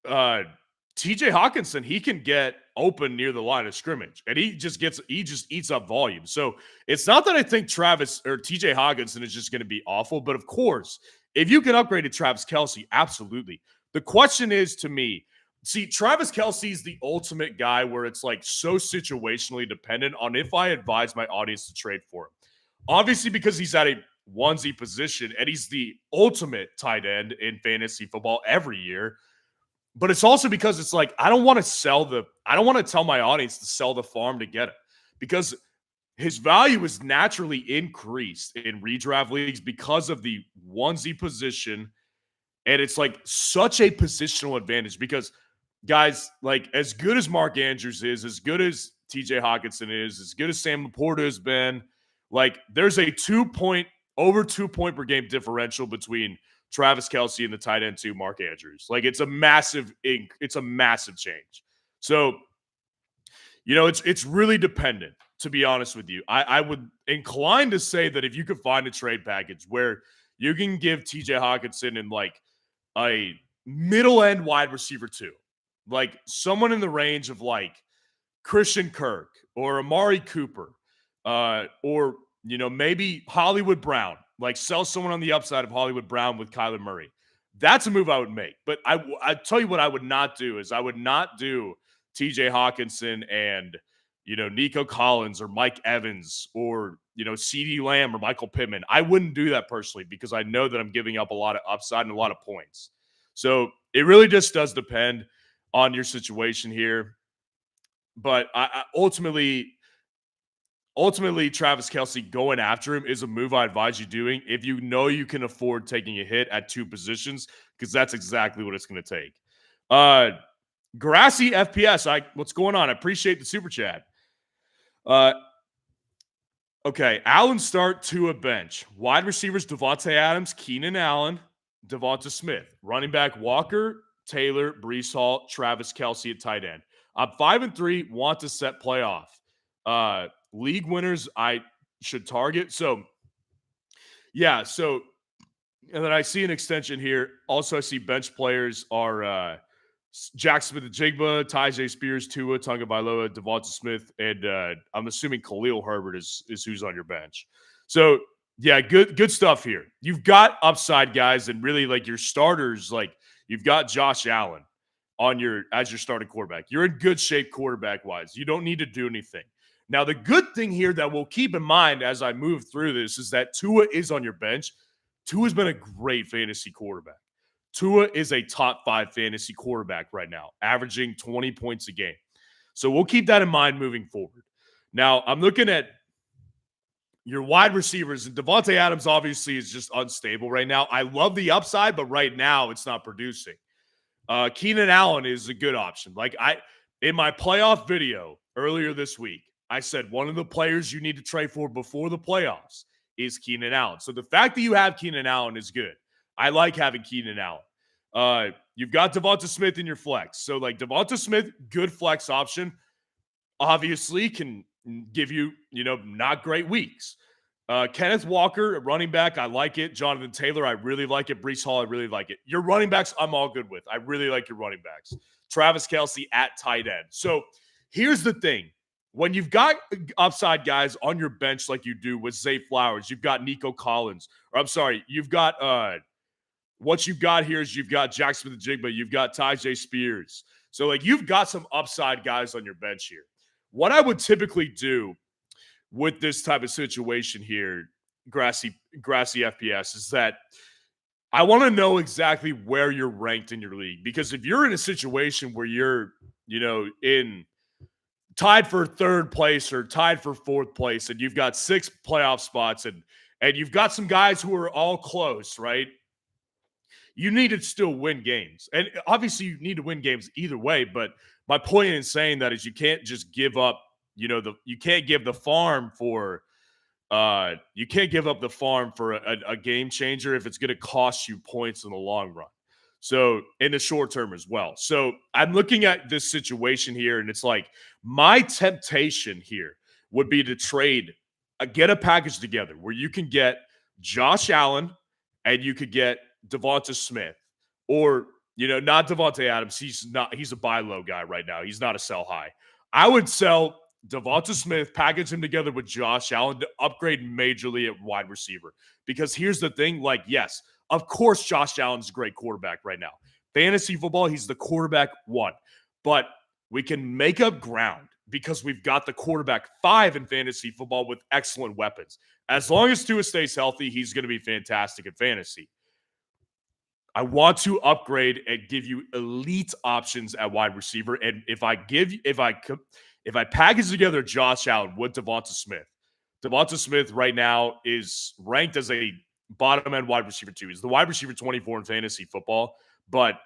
TJ Hawkinson, he can get open near the line of scrimmage, and he just eats up volume. So it's not that I think Travis or TJ Hawkinson is just going to be awful, but of course, if you can upgrade to Travis Kelce, absolutely. The question is to me, see, Travis Kelce is the ultimate guy where it's like so situationally dependent on if I advise my audience to trade for him. Obviously, because he's at a onesie position and he's the ultimate tight end in fantasy football every year. But it's also because it's like I don't want to tell my audience to sell the farm to get it because his value is naturally increased in redraft leagues because of the onesie position. And it's like such a positional advantage because guys, like as good as Mark Andrews is, as good as TJ Hawkinson is, as good as Sam Laporta has been, like there's a over 2 point per game differential between Travis Kelce and the tight end to Mark Andrews. Like it's a massive change. So, it's really dependent, to be honest with you. I would incline to say that if you could find a trade package where you can give TJ Hawkinson and like a middle end wide receiver too, like someone in the range of like Christian Kirk or Amari Cooper, or maybe Hollywood Brown, like sell someone on the upside of Hollywood Brown with Kyler Murray. That's a move I would make. But I tell you what I would not do is I would not do TJ Hawkinson and Nico Collins or Mike Evans or CeeDee Lamb or Michael Pittman. I wouldn't do that personally because I know that I'm giving up a lot of upside and a lot of points. So it really just does depend on your situation here. But I ultimately, Travis Kelce going after him is a move I advise you doing if you know you can afford taking a hit at two positions, because that's exactly what it's going to take. Grassy FPS, what's going on? I appreciate the super chat. Okay, Allen start to a bench. Wide receivers, Davante Adams, Keenan Allen, Devonta Smith. Running back Walker, Taylor, Brees Hall, Travis Kelce at tight end. I'm 5-3, want to set playoff. League winners I should target. So, yeah. So, and then I see an extension here. Also, I see bench players are Jack Smith-Njigba, Tyjae Spears, Tua Tagovailoa, Devonta Smith, and I'm assuming Khalil Herbert is who's on your bench. So yeah, good stuff here. You've got upside guys, and really like your starters. Like you've got Josh Allen on your as your starting quarterback. You're in good shape quarterback wise. You don't need to do anything. Now the good thing here that we'll keep in mind as I move through this is that Tua is on your bench. Tua's been a great fantasy quarterback. Tua is a top 5 fantasy quarterback right now, averaging 20 points a game. So we'll keep that in mind moving forward. Now, I'm looking at your wide receivers, and Davante Adams obviously is just unstable right now. I love the upside, but right now it's not producing. Keenan Allen is a good option. In my playoff video earlier this week, I said one of the players you need to trade for before the playoffs is Keenan Allen. So the fact that you have Keenan Allen is good. I like having Keenan Allen. You've got Devonta Smith in your flex. So like Devonta Smith, good flex option. Obviously can give you, not great weeks. Kenneth Walker, running back, I like it. Jonathan Taylor, I really like it. Brees Hall, I really like it. Your running backs, I'm all good with. I really like your running backs. Travis Kelce at tight end. So here's the thing. When you've got upside guys on your bench like you do with Zay Flowers, you've got Nico Collins. Or I'm sorry, you've got what you've got here is you've got Jack Smith-Njigba, you've got Tyjae Spears. So like you've got some upside guys on your bench here. What I would typically do with this type of situation here, grassy FPS, is that I want to know exactly where you're ranked in your league. Because if you're in a situation where you're, in tied for third place or tied for fourth place, and you've got 6 playoff spots, and you've got some guys who are all close, right? You need to still win games. And obviously you need to win games either way. But my point in saying that is you can't just give up, you can't give the farm for a game changer if it's going to cost you points in the long run. So in the short term as well. So I'm looking at this situation here, and it's like my temptation here would be to get a package together where you can get Josh Allen and you could get Devonta Smith, or not Davante Adams. He's a buy low guy right now. He's not a sell high. I would sell Devonta Smith, package him together with Josh Allen to upgrade majorly at wide receiver. Because here's the thing, yes, of course Josh Allen's a great quarterback right now. Fantasy football, he's the quarterback 1. But we can make up ground because we've got the quarterback 5 in fantasy football with excellent weapons. As long as Tua stays healthy, he's going to be fantastic at fantasy. I want to upgrade and give you elite options at wide receiver. And if I package together Josh Allen with Devonta Smith right now is ranked as a bottom end wide receiver 2. He's the wide receiver 24 in fantasy football, but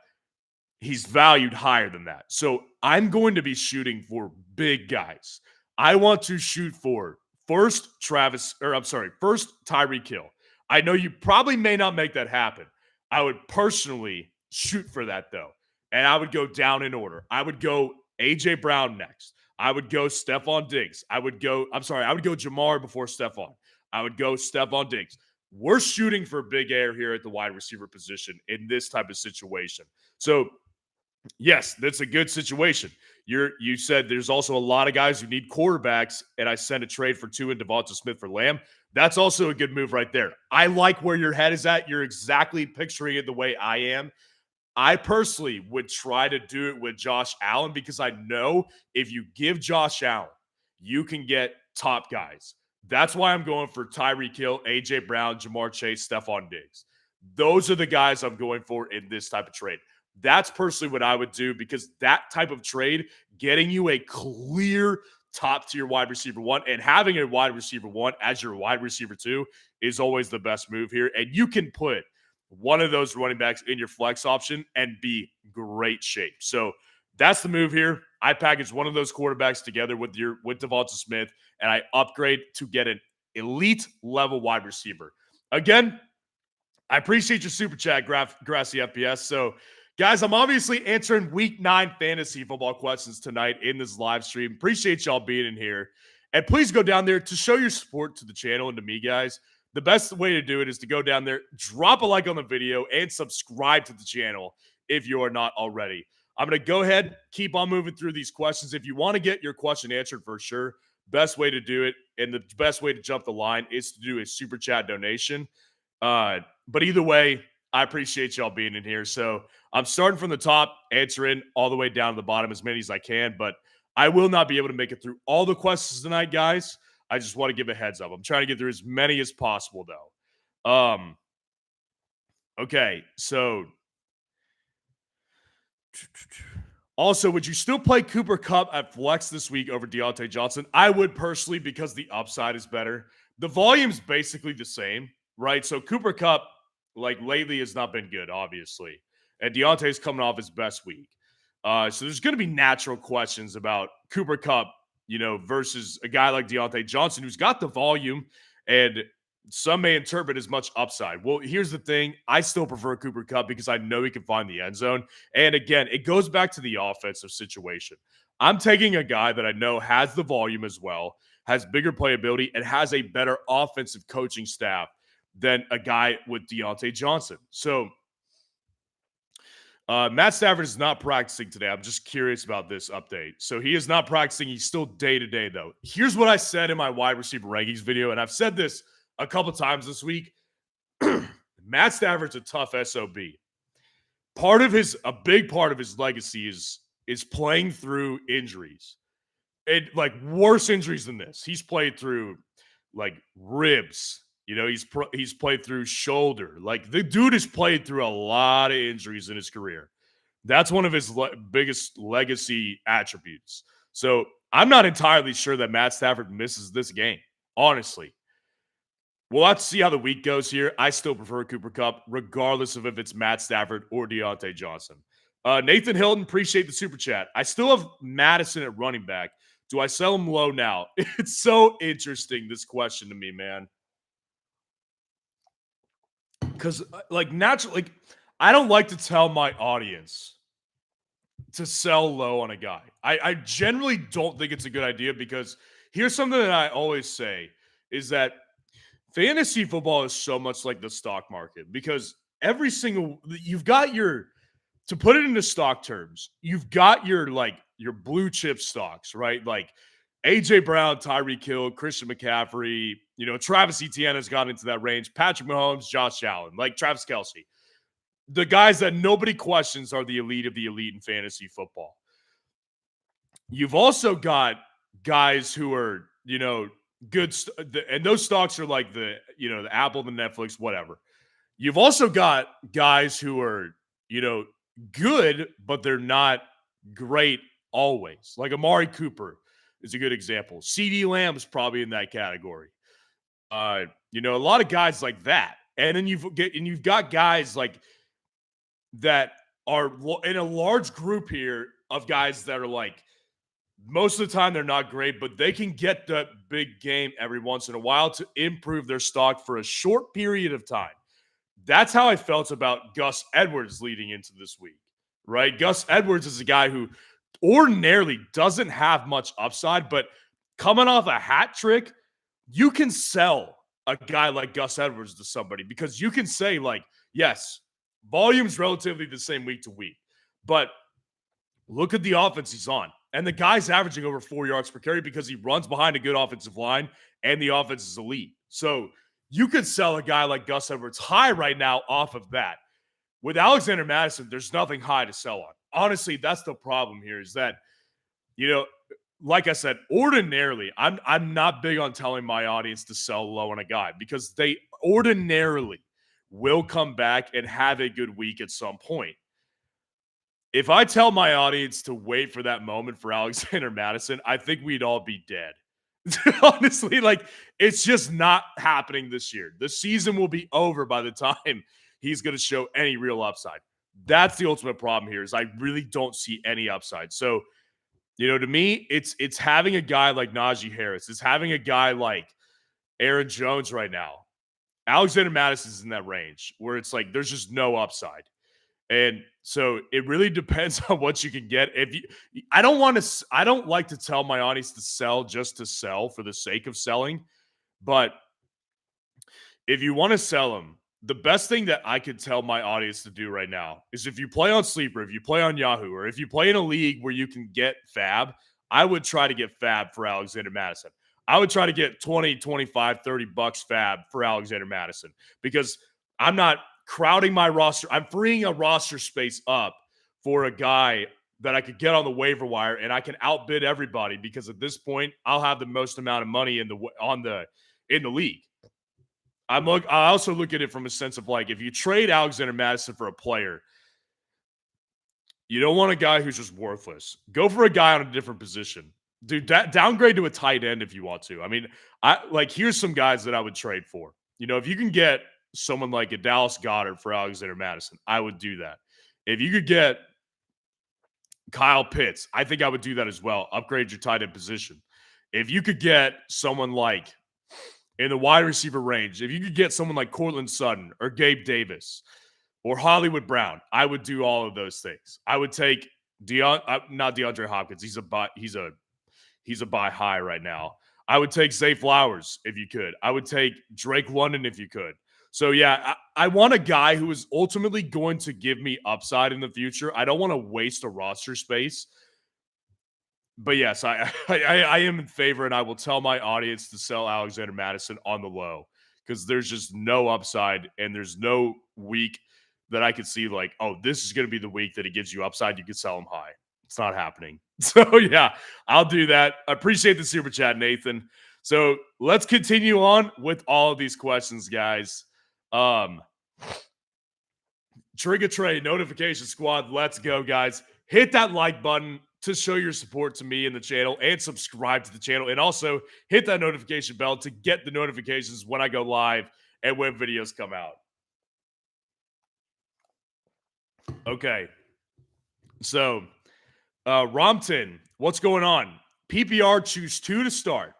he's valued higher than that. So I'm going to be shooting for big guys. I want to shoot for first Tyreek Hill. I know you probably may not make that happen. I would personally shoot for that, though. And I would go down in order. I would go A.J. Brown next. I would go Stephon Diggs. I would go Jamar before Stephon. I would go Stephon Diggs. We're shooting for big air here at the wide receiver position in this type of situation. So, yes, that's a good situation. You said there's also a lot of guys who need quarterbacks, and I sent a trade for Tua and Devonta Smith for Lamb. That's also a good move right there. I like where your head is at. You're exactly picturing it the way I am. I personally would try to do it with Josh Allen because I know if you give Josh Allen, you can get top guys. That's why I'm going for Tyreek Hill, A.J. Brown, Jamar Chase, Stephon Diggs. Those are the guys I'm going for in this type of trade. That's personally what I would do because that type of trade, getting you a clear top tier wide receiver 1 and having a wide receiver 1 as your wide receiver 2 is always the best move here. And you can put one of those running backs in your flex option and be great shape. So that's the move here. I package one of those quarterbacks together with Devonta Smith, and I upgrade to get an elite level wide receiver. Again, I appreciate your super chat, Grassy FPS. So, guys, I'm obviously answering week 9 fantasy football questions tonight in this live stream. Appreciate y'all being in here. And please go down there to show your support to the channel and to me, guys. The best way to do it is to go down there, drop a like on the video, and subscribe to the channel if you are not already. I'm going to go ahead, keep on moving through these questions. If you want to get your question answered for sure, best way to do it and the best way to jump the line is to do a super chat donation. But either way, I appreciate y'all being in here. So I'm starting from the top, answering all the way down to the bottom as many as I can. But I will not be able to make it through all the questions tonight, guys. I just want to give a heads up. I'm trying to get through as many as possible, though. Okay, so also, would you still play Cooper Kupp at flex this week over Diontae Johnson? I would personally, because the upside is better. The volume's basically the same, right? So Cooper Kupp, like lately, has not been good, obviously. And Deontay's coming off his best week. So there's going to be natural questions about Cooper Kupp, versus a guy like Diontae Johnson, who's got the volume, and some may interpret as much upside. Well, here's the thing. I still prefer Cooper Kupp because I know he can find the end zone. And again, it goes back to the offensive situation. I'm taking a guy that I know has the volume as well, has bigger playability, and has a better offensive coaching staff than a guy with Diontae Johnson. So Matt Stafford is not practicing today. I'm just curious about this update. So he is not practicing. He's still day-to-day, though. Here's what I said in my wide receiver rankings video, and I've said this a couple times this week. Matt Stafford's a tough SOB. A big part of his legacy is playing through injuries. Like worse injuries than this. He's played through like ribs. He's played through shoulder. Like the dude has played through a lot of injuries in his career. That's one of his biggest legacy attributes. So I'm not entirely sure that Matt Stafford misses this game, honestly. We'll have to see how the week goes here. I still prefer Cooper Kupp, regardless of if it's Matt Stafford or Diontae Johnson. Nathan Hilton, appreciate the super chat. I still have Madison at running back. Do I sell him low now? It's so interesting, this question to me, man. Because, naturally, I don't like to tell my audience to sell low on a guy. I generally don't think it's a good idea because here's something that I always say is that fantasy football is so much like the stock market because you've got to put it into stock terms, you've got your blue chip stocks, right? Like AJ Brown, Tyreek Hill, Christian McCaffrey, Travis Etienne has gotten into that range, Patrick Mahomes, Josh Allen, like Travis Kelce. The guys that nobody questions are the elite of the elite in fantasy football. You've also got guys who are, good, and those stocks are like the Apple, the Netflix, whatever. You've also got guys who are, good, but they're not great always. Like Amari Cooper is a good example. CeeDee Lamb's probably in that category. A lot of guys like that. And then you've got guys like that are in a large group here of guys that are like, most of the time they're not great, but they can get that big game every once in a while to improve their stock for a short period of time. That's how I felt about Gus Edwards leading into this week, right? Gus Edwards is a guy who ordinarily doesn't have much upside, but coming off a hat trick, you can sell a guy like Gus Edwards to somebody because you can say, like, yes, volume's relatively the same week to week, but look at the offense he's on. And the guy's averaging over 4 yards per carry because he runs behind a good offensive line and the offense is elite. So you could sell a guy like Gus Edwards high right now off of that. With Alexander Madison, there's nothing high to sell on. Honestly, that's the problem here is that, like I said, ordinarily, I'm not big on telling my audience to sell low on a guy because they ordinarily will come back and have a good week at some point. If I tell my audience to wait for that moment for Alexander Madison, I think we'd all be dead. Honestly, it's just not happening this year. The season will be over by the time he's going to show any real upside. That's the ultimate problem here is I really don't see any upside. So, to me, it's having a guy like Najee Harris. It's having a guy like Aaron Jones right now. Alexander Madison's in that range where it's like there's just no upside. And so it really depends on what you can get. If you, I don't like to tell my audience to sell just to sell for the sake of selling. But if you want to sell them, the best thing that I could tell my audience to do right now is if you play on Sleeper, if you play on Yahoo, or if you play in a league where you can get Fab, I would try to get Fab for Alexander Madison. I would try to get 20, 25, $30 Fab for Alexander Madison because I'm not crowding my roster. I'm freeing a roster space up for a guy that I could get on the waiver wire and I can outbid everybody because at this point I'll have the most amount of money in the league. I also look at it from a sense of like if you trade Alexander Madison for a player, you don't want a guy who's just worthless. Go for a guy on a different position. Dude, downgrade to a tight end if you want to. I mean, here's some guys that I would trade for. You know, if you can get someone like a Dallas Goedert for Alexander Madison, I would do that. If you could get Kyle Pitts, I think I would do that as well. Upgrade your tight end position. If you could get someone like in the wide receiver range, if you could get someone like Cortland Sutton or Gabe Davis or Hollywood Brown, I would do all of those things. I would take not DeAndre Hopkins. He's a buy high right now. I would take Zay Flowers if you could. I would take Drake London if you could. So yeah, I want a guy who is ultimately going to give me upside in the future. I don't want to waste a roster space. But yes, I am in favor, and I will tell my audience to sell Alexander Madison on the low because there's just no upside, and there's no week that I could see like, oh, this is going to be the week that it gives you upside. You could sell them high. It's not happening. So yeah, I'll do that. I appreciate the super chat, Nathan. So let's continue on with all of these questions, guys. Trigger Trey notification squad. Let's go, guys. Hit that like button to show your support to me and the channel and subscribe to the channel. And also hit that notification bell to get the notifications when I go live and when videos come out. Okay. So, Romton, what's going on? PPR, choose 2 to start.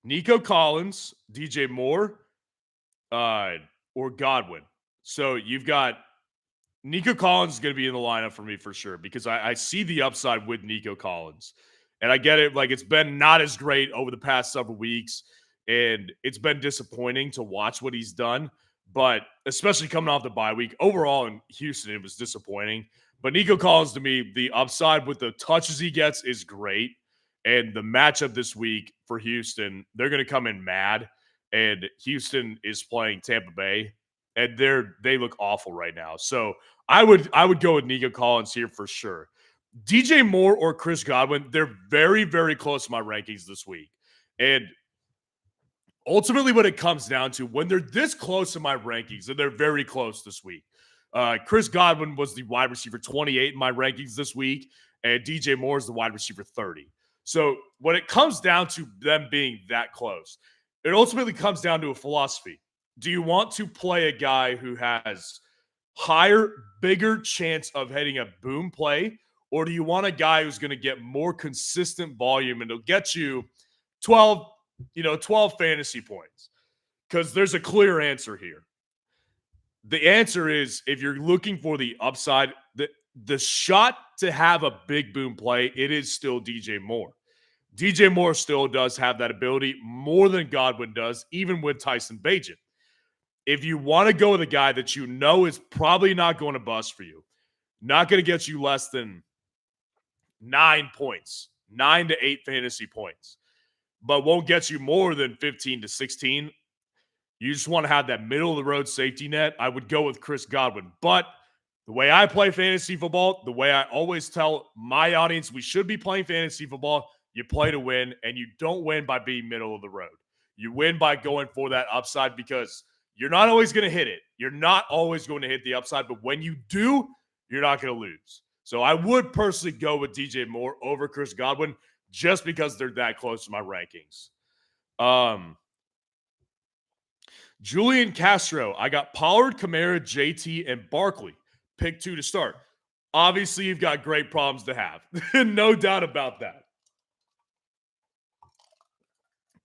Nico Collins, DJ Moore, or Godwin. So you've got Nico Collins is going to be in the lineup for me for sure because I see the upside with Nico Collins. And I get it. Like, it's been not as great over the past several weeks, and it's been disappointing to watch what he's done. But especially coming off the bye week, overall in Houston, it was disappointing. But Nico Collins, to me, the upside with the touches he gets is great. And the matchup this week for Houston, they're going to come in mad. And Houston is playing Tampa Bay, and they look awful right now. So I would go with Nico Collins here for sure. DJ Moore or Chris Godwin, they're very, very close to my rankings this week. And ultimately what it comes down to, when they're this close to my rankings, and they're very close this week, Chris Godwin was the wide receiver 28 in my rankings this week, and DJ Moore is the wide receiver 30. So when it comes down to them being that close, it ultimately comes down to a philosophy. Do you want to play a guy who has higher, bigger chance of hitting a boom play, or do you want a guy who's going to get more consistent volume and it'll get you 12 fantasy points? Because there's a clear answer here. The answer is, if you're looking for the upside, the shot to have a big boom play, it is still DJ Moore. DJ Moore still does have that ability more than Godwin does, even with Tyson Bagent. If you want to go with a guy that you know is probably not going to bust for you, not going to get you less than 9 points, 9 to 8 fantasy points, but won't get you more than 15 to 16, you just want to have that middle-of-the-road safety net, I would go with Chris Godwin. But the way I play fantasy football, the way I always tell my audience we should be playing fantasy football, you play to win, and you don't win by being middle of the road. You win by going for that upside because you're not always going to hit it. You're not always going to hit the upside, but when you do, you're not going to lose. So I would personally go with DJ Moore over Chris Godwin just because they're that close to my rankings. Julian Castro, I got Pollard, Kamara, JT, and Barkley. Pick 2 to start. Obviously, you've got great problems to have. No doubt about that.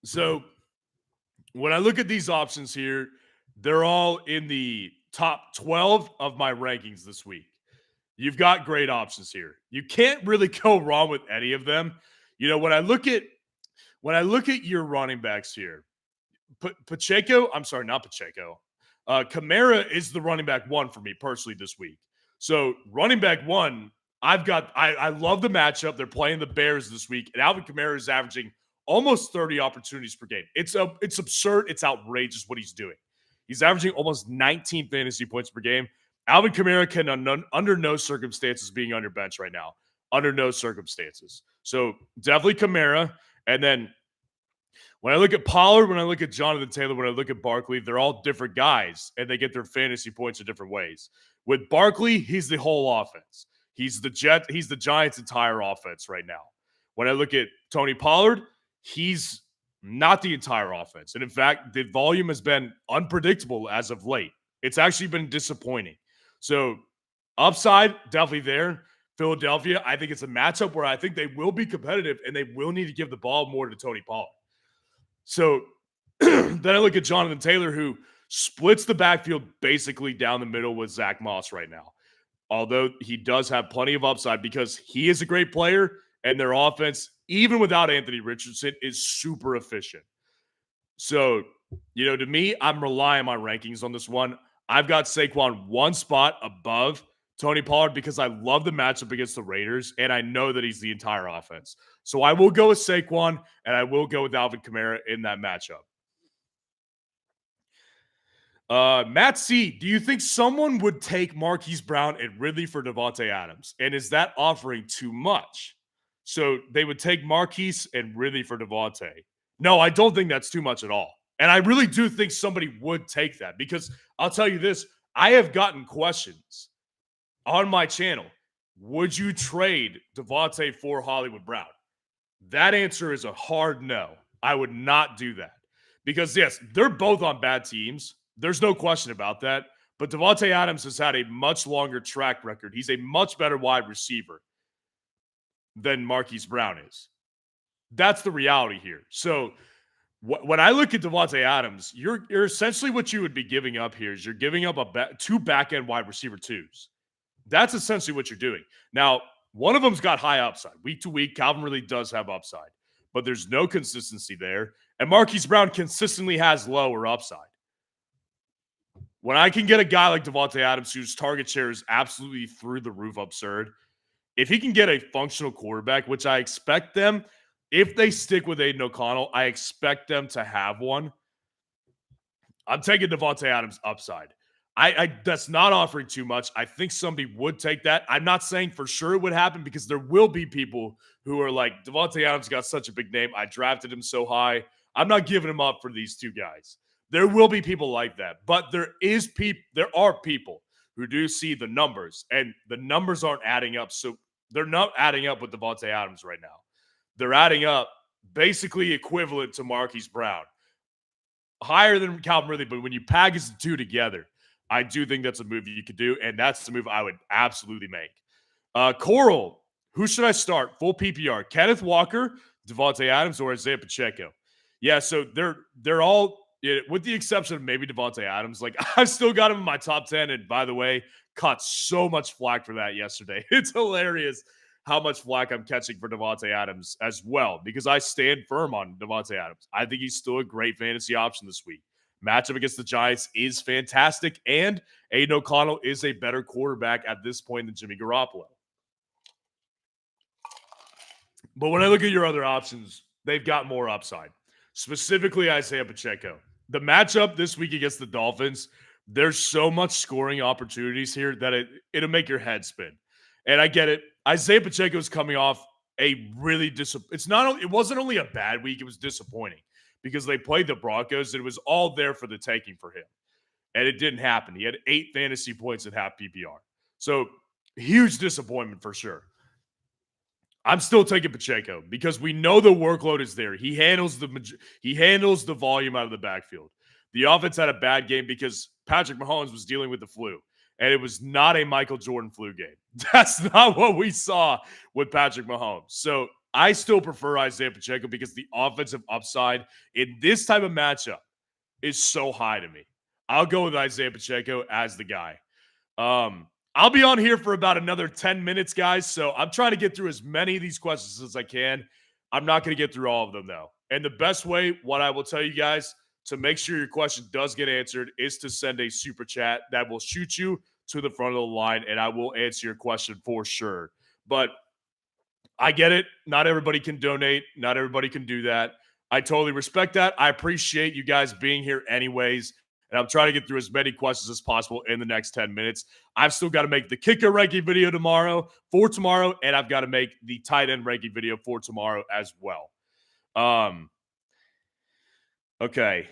So when I look at these options here, They're all in the top 12 of my rankings this week. You've got great options here. You can't really go wrong with any of them. You know, when I look at your running backs here, Pacheco, I'm sorry, not Pacheco. Kamara is the running back one for me personally this week. So running back one, I love the matchup. They're playing the Bears this week, and Alvin Kamara is averaging almost 30 opportunities per game. It's absurd. It's outrageous what he's doing. He's averaging almost 19 fantasy points per game. Alvin Kamara can under no circumstances being on your bench right now. Under no circumstances. So definitely Kamara. And then when I look at Pollard, when I look at Jonathan Taylor, when I look at Barkley, they're all different guys and they get their fantasy points in different ways. With Barkley, he's the whole offense. He's the Giants' entire offense right now. When I look at Tony Pollard, he's not the entire offense. And in fact, the volume has been unpredictable as of late. It's actually been disappointing. So, upside, definitely there. Philadelphia, I think it's a matchup where I think they will be competitive and they will need to give the ball more to Tony Pollard. So then I look at Jonathan Taylor, who splits the backfield basically down the middle with Zach Moss right now. Although he does have plenty of upside because he is a great player and their offense, even without Anthony Richardson, is super efficient. So, to me, I'm relying on my rankings on this one. I've got Saquon one spot above Tony Pollard because I love the matchup against the Raiders, and I know that he's the entire offense. So I will go with Saquon, and I will go with Alvin Kamara in that matchup. Matt C., do you think someone would take Marquise Brown and Ridley for Davante Adams? And is that offering too much? So they would take Marquise and Ridley for Davante. No, I don't think that's too much at all. And I really do think somebody would take that because I'll tell you this, I have gotten questions on my channel. Would you trade Davante for Hollywood Brown? That answer is a hard no. I would not do that. Because, yes, they're both on bad teams. There's no question about that. But Davante Adams has had a much longer track record. He's a much better wide receiver than Marquise Brown is. That's the reality here. So when I look at Davante Adams, you're essentially what you would be giving up here is you're giving up two back-end wide receiver twos. That's essentially what you're doing. Now, one of them's got high upside. Week to week, Calvin really does have upside. But there's no consistency there. And Marquise Brown consistently has lower upside. When I can get a guy like Davante Adams whose target share is absolutely through the roof absurd, if he can get a functional quarterback, which I expect them, if they stick with Aiden O'Connell, I expect them to have one. I'm taking Davante Adams upside. I that's not offering too much. I think somebody would take that. I'm not saying for sure it would happen because there will be people who are like, Davante Adams got such a big name. I drafted him so high. I'm not giving him up for these two guys. There will be people like that. But there are people who do see the numbers, and the numbers aren't adding up. So they're not adding up with Davante Adams right now. They're adding up basically equivalent to Marquise Brown. Higher than Calvin Ridley, but when you package the two together, I do think that's a move you could do, and that's the move I would absolutely make. Coral, who should I start? Full PPR. Kenneth Walker, Davante Adams, or Isaiah Pacheco? Yeah, so they're all, with the exception of maybe Davante Adams, like I've still got him in my top 10, and by the way, caught so much flack for that yesterday. It's hilarious how much flack I'm catching for Davante Adams as well, because I stand firm on Davante Adams. I think he's still a great fantasy option this week. Matchup against the Giants is fantastic, and Aiden O'Connell is a better quarterback at this point than Jimmy Garoppolo. But when I look at your other options, they've got more upside, specifically Isaiah Pacheco. The matchup this week against the Dolphins, there's so much scoring opportunities here that it'll make your head spin. And I get it. Isaiah Pacheco is coming off a really it wasn't only a bad week, it was disappointing because they played the Broncos and it was all there for the taking for him. And it didn't happen. He had 8 fantasy points at half PPR. So huge disappointment for sure. I'm still taking Pacheco because we know the workload is there. He handles the volume out of the backfield. The offense had a bad game because Patrick Mahomes was dealing with the flu. And it was not a Michael Jordan flu game. That's not what we saw with Patrick Mahomes. So I still prefer Isaiah Pacheco because the offensive upside in this type of matchup is so high to me. I'll go with Isaiah Pacheco as the guy. I'll be on here for about another 10 minutes, guys. So I'm trying to get through as many of these questions as I can. I'm not going to get through all of them, though. And the best way, what I will tell you guys, to make sure your question does get answered is to send a super chat that will shoot you to the front of the line, and I will answer your question for sure. But I get it. Not everybody can donate. Not everybody can do that. I totally respect that. I appreciate you guys being here anyways. And I'm trying to get through as many questions as possible in the next 10 minutes. I've still got to make the kicker ranking video for tomorrow, and I've got to make the tight end ranking video for tomorrow as well. Okay.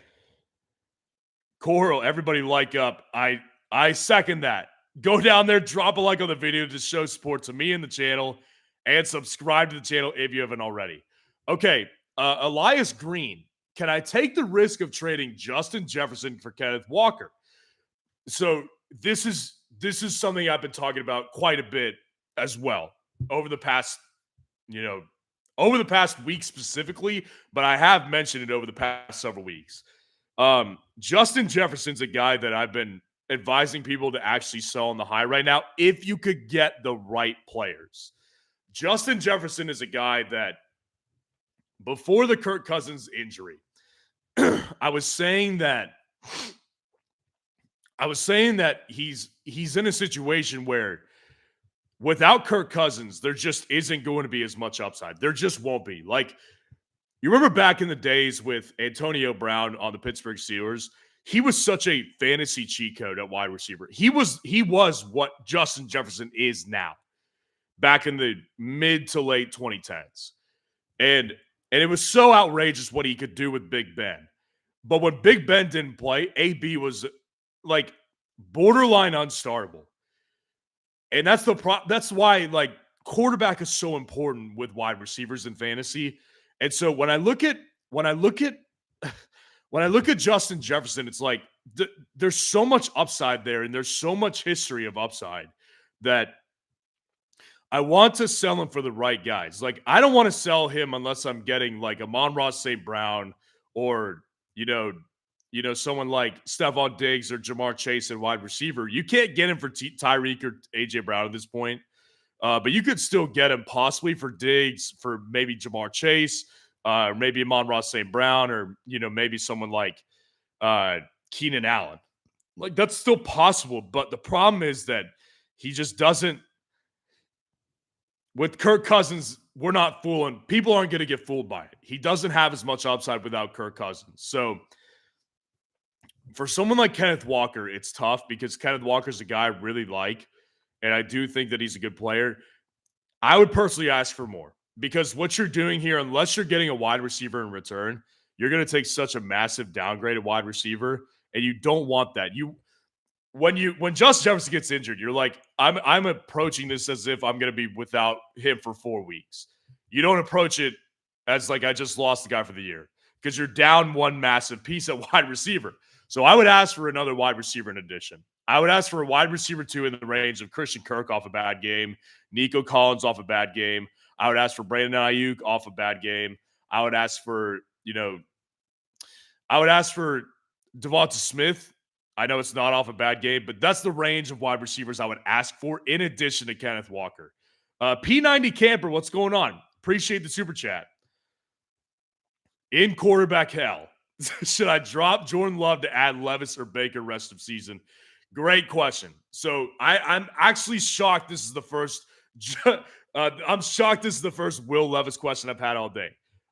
Coral, everybody like up. I second that. Go down there, drop a like on the video to show support to me and the channel, and subscribe to the channel if you haven't already. Okay, Elias Green. Can I take the risk of trading Justin Jefferson for Kenneth Walker? So this is something I've been talking about quite a bit as well over the past, week specifically, but I have mentioned it over the past several weeks. Justin Jefferson's a guy that I've been advising people to actually sell on the high right now if you could get the right players. Justin Jefferson is a guy that before the Kirk Cousins injury, I was saying that he's in a situation where without Kirk Cousins, there just isn't going to be as much upside. There just won't be. Like, you remember back in the days with Antonio Brown on the Pittsburgh Steelers, he was such a fantasy cheat code at wide receiver. He was what Justin Jefferson is now, back in the mid to late 2010s. And it was so outrageous what he could do with Big Ben. But when Big Ben didn't play, AB was like borderline unstartable. And that's why like quarterback is so important with wide receivers in fantasy. And so when I look at Justin Jefferson, it's like there's so much upside there, and there's so much history of upside that I want to sell him for the right guys. Like, I don't want to sell him unless I'm getting like Amon-Ra St. Brown or, someone like Stephon Diggs or Jamar Chase at wide receiver. You can't get him for Tyreek or A.J. Brown at this point. But you could still get him possibly for Diggs, for maybe Jamar Chase, maybe Amon-Ra St. Brown, or, maybe someone like Keenan Allen. Like, that's still possible. But the problem is that he just doesn't. With Kirk Cousins, we're not fooling. People aren't going to get fooled by it. He doesn't have as much upside without Kirk Cousins. So for someone like Kenneth Walker, it's tough because Kenneth Walker's a guy I really like, and I do think that he's a good player. I would personally ask for more because what you're doing here, unless you're getting a wide receiver in return, you're going to take such a massive downgrade at wide receiver, and you don't want that. When Justin Jefferson gets injured, you're like, I'm approaching this as if I'm going to be without him for 4 weeks. You don't approach it as like I just lost the guy for the year because you're down one massive piece at wide receiver. So I would ask for another wide receiver in addition. I would ask for a wide receiver 2 in the range of Christian Kirk off a bad game, Nico Collins off a bad game. I would ask for Brandon Ayuk off a bad game. I would ask for Devonta Smith. I know it's not off a bad game, but that's the range of wide receivers I would ask for in addition to Kenneth Walker. P90 Camper, what's going on? Appreciate the super chat. In quarterback hell, should I drop Jordan Love to add Levis or Baker rest of season? Great question. So I'm actually shocked this is the first I'm shocked this is the first Will Levis question I've had all day.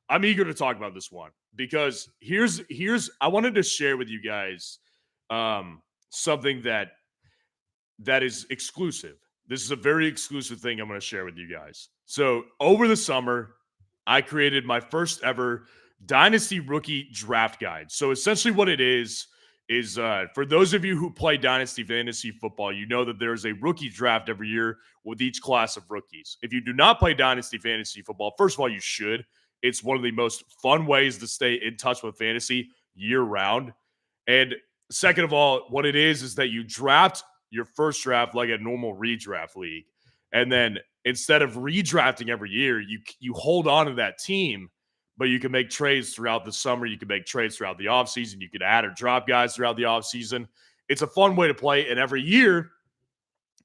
I'm eager to talk about this one because here's I wanted to share with you guys something that is exclusive. This is a very exclusive thing I'm going to share with you guys. So over the summer, I created my first ever Dynasty Rookie Draft Guide. So essentially what it is for those of you who play Dynasty Fantasy Football, you know that there's a rookie draft every year with each class of rookies. If you do not play Dynasty Fantasy Football, first of all, you should. It's one of the most fun ways to stay in touch with fantasy year-round. And second of all, what it is that you draft your first draft like a normal redraft league. And then instead of redrafting every year, you hold on to that team, but you can make trades throughout the summer. You can make trades throughout the offseason. You can add or drop guys throughout the offseason. It's a fun way to play. And every year,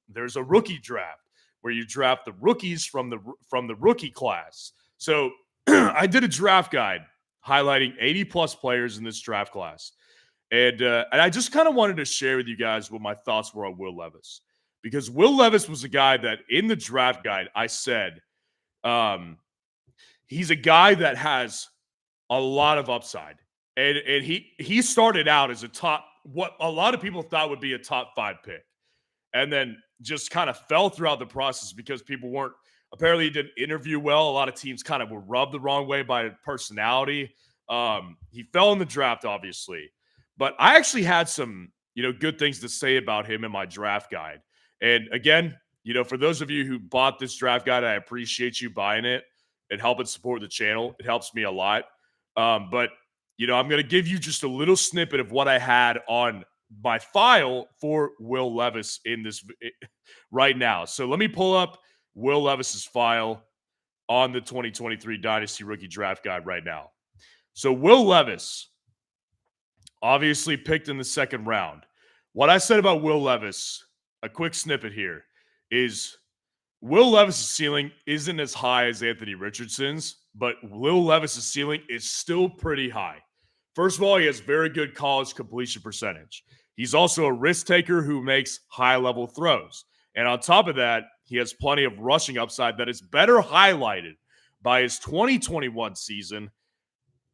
there's a rookie draft where you draft the rookies from the rookie class. So I did a draft guide highlighting 80 plus players in this draft class. And I just kind of wanted to share with you guys what my thoughts were on Will Levis. Because Will Levis was a guy that in the draft guide, I said, he's a guy that has a lot of upside. And he started out as what a lot of people thought would be a top 5 pick. And then just kind of fell throughout the process because people weren't, apparently he didn't interview well. A lot of teams kind of were rubbed the wrong way by personality. He fell in the draft, obviously. But I actually had some, good things to say about him in my draft guide. And again, for those of you who bought this draft guide, I appreciate you buying it and helping support the channel. It helps me a lot. But I'm going to give you just a little snippet of what I had on my file for Will Levis in this right now. So let me pull up Will Levis's file on the 2023 Dynasty Rookie Draft Guide right now. So Will Levis, obviously picked in the second round. What I said about Will Levis, a quick snippet here, is Will Levis' ceiling isn't as high as Anthony Richardson's, but Will Levis' ceiling is still pretty high. First of all, he has very good college completion percentage. He's also a risk taker who makes high-level throws. And on top of that, he has plenty of rushing upside that is better highlighted by his 2021 season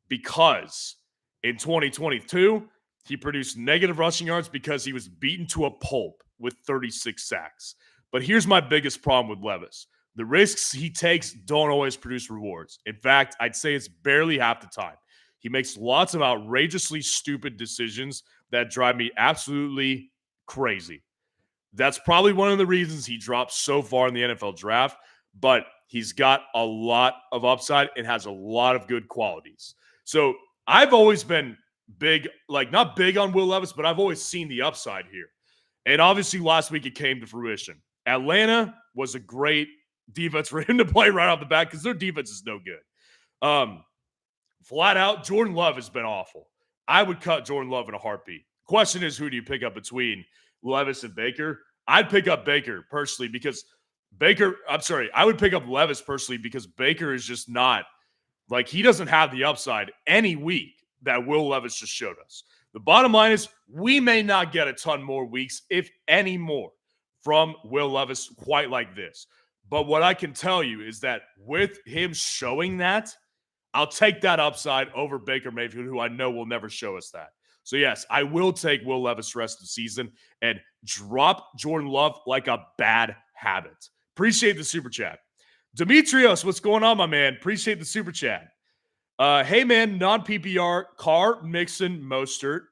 because in 2022, he produced negative rushing yards because he was beaten to a pulp with 36 sacks. But here's my biggest problem with Levis. The risks he takes don't always produce rewards. In fact, I'd say it's barely half the time. He makes lots of outrageously stupid decisions that drive me absolutely crazy. That's probably one of the reasons he dropped so far in the NFL draft, but he's got a lot of upside and has a lot of good qualities. So I've always been not big on Will Levis, but I've always seen the upside here. And obviously last week it came to fruition. Atlanta was a great defense for him to play right off the bat because their defense is no good. Flat out, Jordan Love has been awful. I would cut Jordan Love in a heartbeat. Question is, who do you pick up between Levis and Baker? I'd pick up Baker personally because I would pick up Levis personally because Baker is just not, he doesn't have the upside any week that Will Levis just showed us. The bottom line is we may not get a ton more weeks, if any more, from Will Levis quite like this. But what I can tell you is that with him showing that, I'll take that upside over Baker Mayfield, who I know will never show us that. So, yes, I will take Will Levis rest of the season and drop Jordan Love like a bad habit. Appreciate the super chat. Demetrios, what's going on, my man? Appreciate the super chat. Hey, man, non-PPR, Carr, Mixon, Mostert,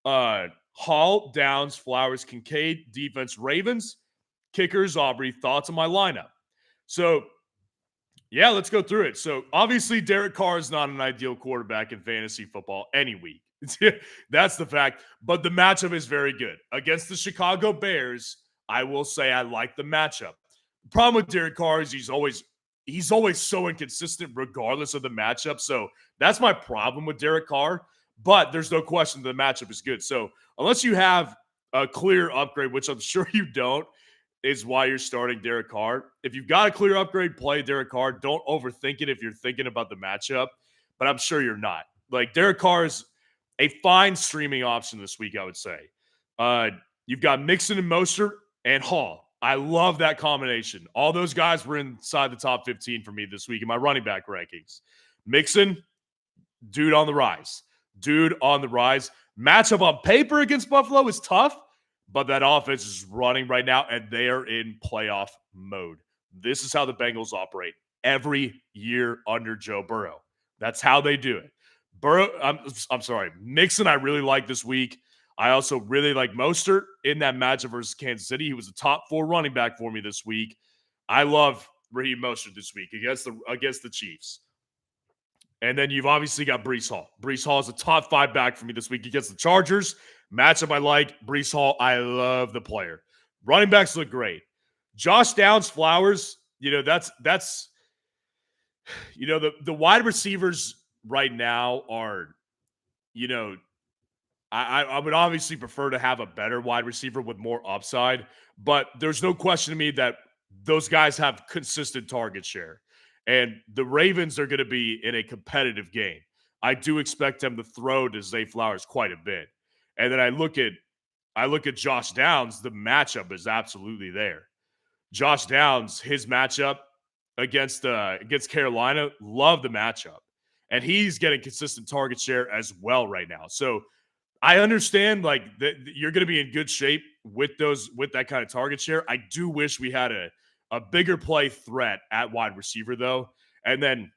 Hall, Downs, Flowers, Kincaid, defense, Ravens, kickers, Aubrey. Thoughts on my lineup? So, yeah, let's go through it. So, obviously, Derek Carr is not an ideal quarterback in fantasy football any week. That's the fact. But the matchup is very good. Against the Chicago Bears, I will say I like the matchup. The problem with Derek Carr is he's always so inconsistent regardless of the matchup. So, that's my problem with Derek Carr. But there's no question the matchup is good. So, unless you have a clear upgrade, which I'm sure you don't, is why you're starting Derek Carr. If you've got a clear upgrade, play Derek Carr. Don't overthink it if you're thinking about the matchup, but I'm sure you're not. Derek Carr is a fine streaming option this week, I would say. You've got Mixon and Mostert and Hall. I love that combination. All those guys were inside the top 15 for me this week in my running back rankings. Mixon, dude on the rise. Matchup on paper against Buffalo is tough, but that offense is running right now, and they are in playoff mode. This is how the Bengals operate every year under Joe Burrow. That's how they do it. Mixon I really like this week. I also really like Mostert in that matchup versus Kansas City. He was a top 4 running back for me this week. I love Raheem Mostert this week against the Chiefs. And then you've obviously got Breece Hall. Breece Hall is a top 5 back for me this week against the Chargers. Matchup I like. Breece Hall, I love the player. Running backs look great. Josh Downs, Flowers, that's the wide receivers right now are, you know, I would obviously prefer to have a better wide receiver with more upside, but there's no question to me that those guys have consistent target share. And the Ravens are going to be in a competitive game. I do expect them to throw to Zay Flowers quite a bit. And then I look at Josh Downs, the matchup is absolutely there. Josh Downs, his matchup against Carolina, love the matchup. And he's getting consistent target share as well right now. So I understand like that you're going to be in good shape with that kind of target share. I do wish we had a bigger play threat at wide receiver though. And then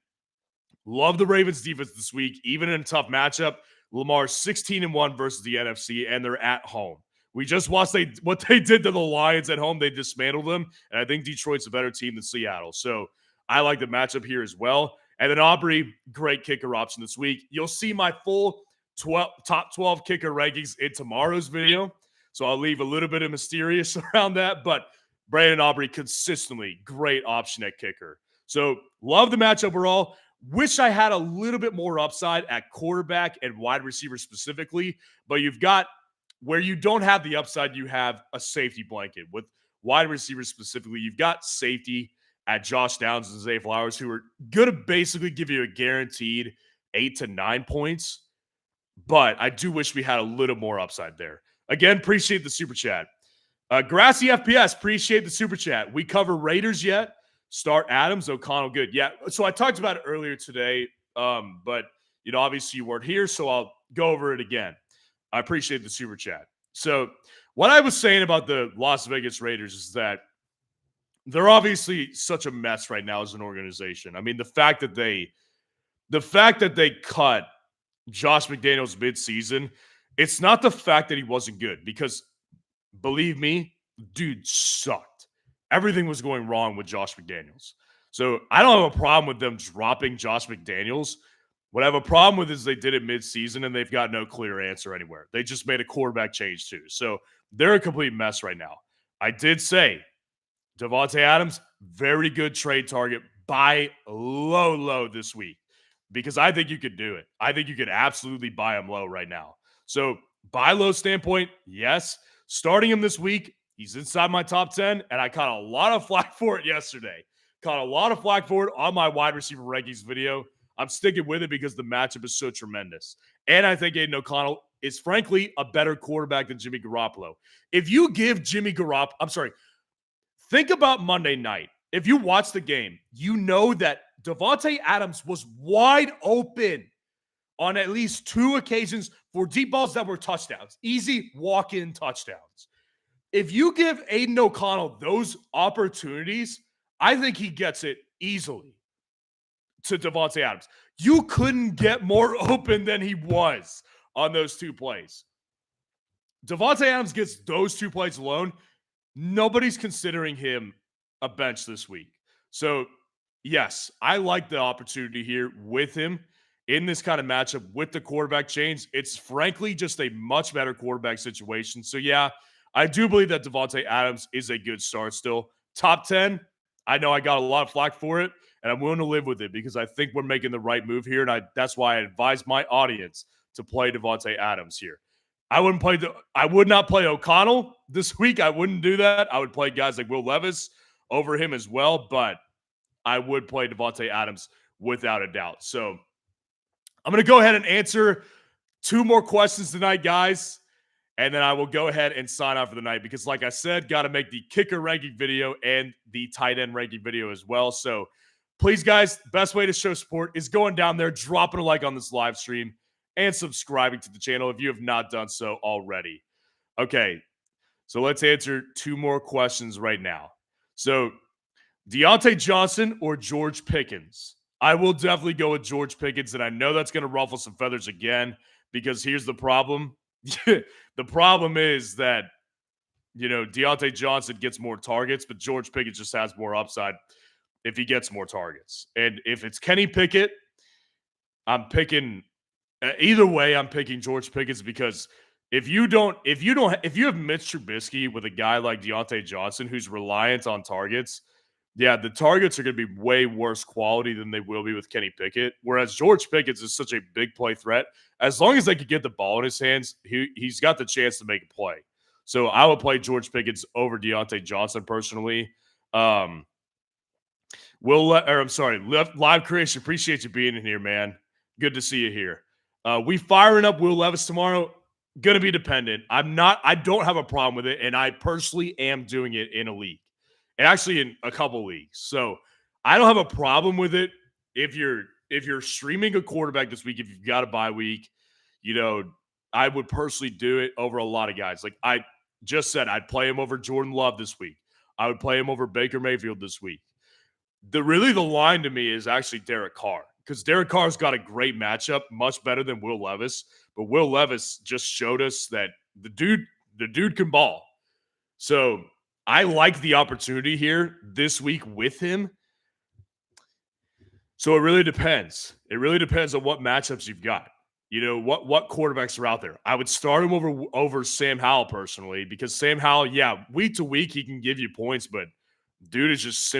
love the Ravens defense this week, even in a tough matchup. Lamar's 16-1 versus the NFC, and they're at home. We just watched what they did to the Lions at home. They dismantled them, and I think Detroit's a better team than Seattle. So I like the matchup here as well. And then Aubrey, great kicker option this week. You'll see my full top 12 kicker rankings in tomorrow's video. So I'll leave a little bit of mysterious around that. But Brandon Aubrey, consistently great option at kicker. So love the matchup overall. Wish I had a little bit more upside at quarterback and wide receiver specifically, but you've got where you don't have the upside, you have a safety blanket. With wide receivers specifically, you've got safety at Josh Downs and Zay Flowers, who are going to basically give you a guaranteed 8 to 9 points, but I do wish we had a little more upside there. Again, appreciate the super chat. Grassy FPS, appreciate the super chat. We cover Raiders yet? Start Adams, O'Connell, good. Yeah, so I talked about it earlier today, but obviously you weren't here, so I'll go over it again. I appreciate the super chat. So what I was saying about the Las Vegas Raiders is that they're obviously such a mess right now as an organization. I mean, the fact that they cut Josh McDaniels midseason, it's not the fact that he wasn't good, because believe me, dude sucked. Everything was going wrong with Josh McDaniels. So I don't have a problem with them dropping Josh McDaniels. What I have a problem with is they did it midseason and they've got no clear answer anywhere. They just made a quarterback change too. So they're a complete mess right now. I did say Davante Adams, very good trade target. Buy low this week, because I think you could do it. I think you could absolutely buy him low right now. So buy low standpoint, yes. Starting him this week, he's inside my top 10, and I caught a lot of flack for it yesterday. Caught a lot of flack for it on my wide receiver rankings video. I'm sticking with it because the matchup is so tremendous. And I think Aiden O'Connell is, frankly, a better quarterback than Jimmy Garoppolo. If you give Jimmy Garoppolo, think about Monday night. If you watch the game, you know that Davante Adams was wide open on at least 2 occasions for deep balls that were touchdowns. Easy walk-in touchdowns. If you give Aiden O'Connell those opportunities, I think he gets it easily to Davante Adams. You couldn't get more open than he was on those 2 plays. Davante Adams gets those 2 plays alone. Nobody's considering him a bench this week. So, yes, I like the opportunity here with him in this kind of matchup with the quarterback change. It's frankly just a much better quarterback situation. So, yeah, I do believe that Davante Adams is a good start still. Top 10, I know I got a lot of flack for it, and I'm willing to live with it because I think we're making the right move here, and that's why I advise my audience to play Davante Adams here. I would not play O'Connell this week. I wouldn't do that. I would play guys like Will Levis over him as well, but I would play Davante Adams without a doubt. So I'm going to go ahead and answer 2 more questions tonight, guys, and then I will go ahead and sign off for the night because, like I said, got to make the kicker ranking video and the tight end ranking video as well. So please, guys, best way to show support is going down there, dropping a like on this live stream, and subscribing to the channel if you have not done so already. Okay, so let's answer 2 more questions right now. So, Deontay Johnson or George Pickens? I will definitely go with George Pickens, and I know that's going to ruffle some feathers again because here's the problem. The problem is that, Deontay Johnson gets more targets, but George Pickens just has more upside if he gets more targets. And if it's Kenny Pickett, either way, I'm picking George Pickens because if you have Mitch Trubisky with a guy like Deontay Johnson who's reliant on targets, Yeah, the targets are going to be way worse quality than they will be with Kenny Pickett. Whereas George Pickett's is such a big play threat. As long as they could get the ball in his hands, he's got the chance to make a play. So I would play George Pickett's over Deontay Johnson personally. Um, I'm sorry, Live Creation. Appreciate you being in here, man. Good to see you here. We firing up Will Levis tomorrow. Gonna be dependent. I don't have a problem with it, and I personally am doing it in a league, and actually in a couple leagues. So I don't have a problem with it if you're streaming a quarterback this week. If you've got a bye week, you know, I would personally do it over a lot of guys. Like I just said, I'd play him over Jordan Love this week. I would play him over Baker Mayfield this week. The line to me is actually Derek Carr, because Derek Carr's got a great matchup, much better than Will Levis. But Will Levis just showed us that the dude can ball. So I like the opportunity here this week with him. So it really depends. It really depends on what matchups you've got. You know, what quarterbacks are out there. I would start him over Sam Howell personally, because Sam Howell, yeah, week to week he can give you points, but dude is just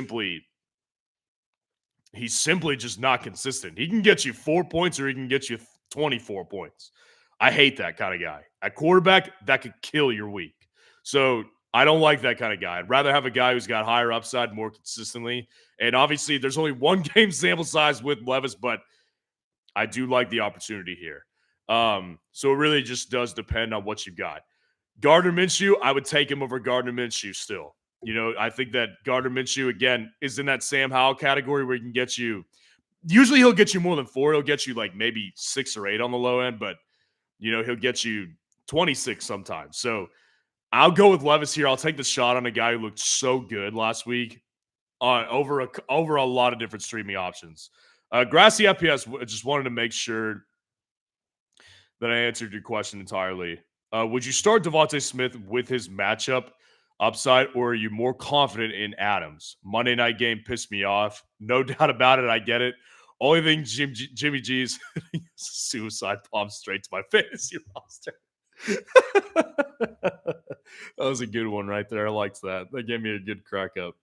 he's simply just not consistent. He can get you 4 points or he can get you 24 points. I hate that kind of guy. At quarterback, that could kill your week. So I don't like that kind of guy. I'd rather have a guy who's got higher upside more consistently. And obviously, there's only one game sample size with Levis, but I do like the opportunity here. So it really just does depend on what you've got. Gardner Minshew, I would take him over Gardner Minshew still. You know, I think that Gardner Minshew, again, is in that Sam Howell category where he can get you – usually he'll get you more than 4. He'll get you like maybe 6 or 8 on the low end, but, you know, he'll get you 26 sometimes. So I'll go with Levis here. I'll take the shot on a guy who looked so good last week over a lot of different streaming options. Grassy FPS just wanted to make sure that I answered your question entirely. Would you start Davante Smith with his matchup upside, or are you more confident in Adams? Monday night game pissed me off. No doubt about it. I get it. Only thing Jimmy G's suicide bomb straight to my fantasy roster. That was a good one right there. I liked that. That gave me a good crack up.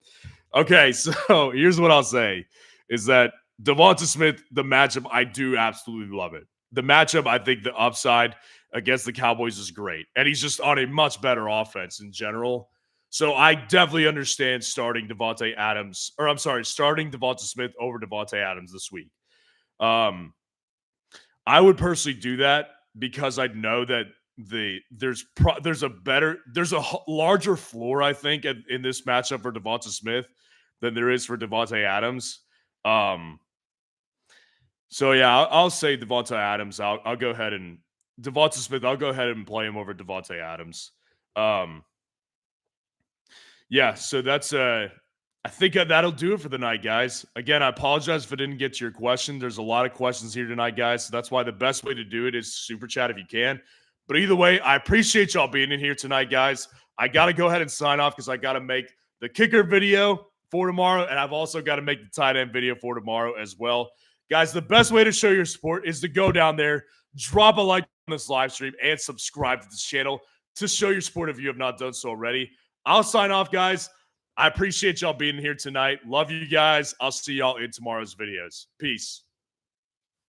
Okay, so here's what I'll say is that Devonta Smith, the matchup, I do absolutely love it. The matchup, I think the upside against the Cowboys is great. And he's just on a much better offense in general. So I definitely understand starting Devonta Smith over Devonta Adams this week. I would personally do that because I know that there's a larger floor, I think, in this matchup for Devonta Smith than there is for Devonta Adams. So yeah, I'll say Devonta Adams. I'll go ahead and Devonta Smith. I'll go ahead and play him over Devonta Adams. Yeah, so that's I think that'll do it for the night, guys. Again, I apologize if I didn't get to your question. There's a lot of questions here tonight, guys. So that's why the best way to do it is super chat if you can. But either way, I appreciate y'all being in here tonight, guys. I got to go ahead and sign off because I got to make the kicker video for tomorrow, and I've also got to make the tight end video for tomorrow as well. Guys, the best way to show your support is to go down there, drop a like on this live stream, and subscribe to this channel to show your support if you have not done so already. I'll sign off, guys. I appreciate y'all being here tonight. Love you guys. I'll see y'all in tomorrow's videos. Peace.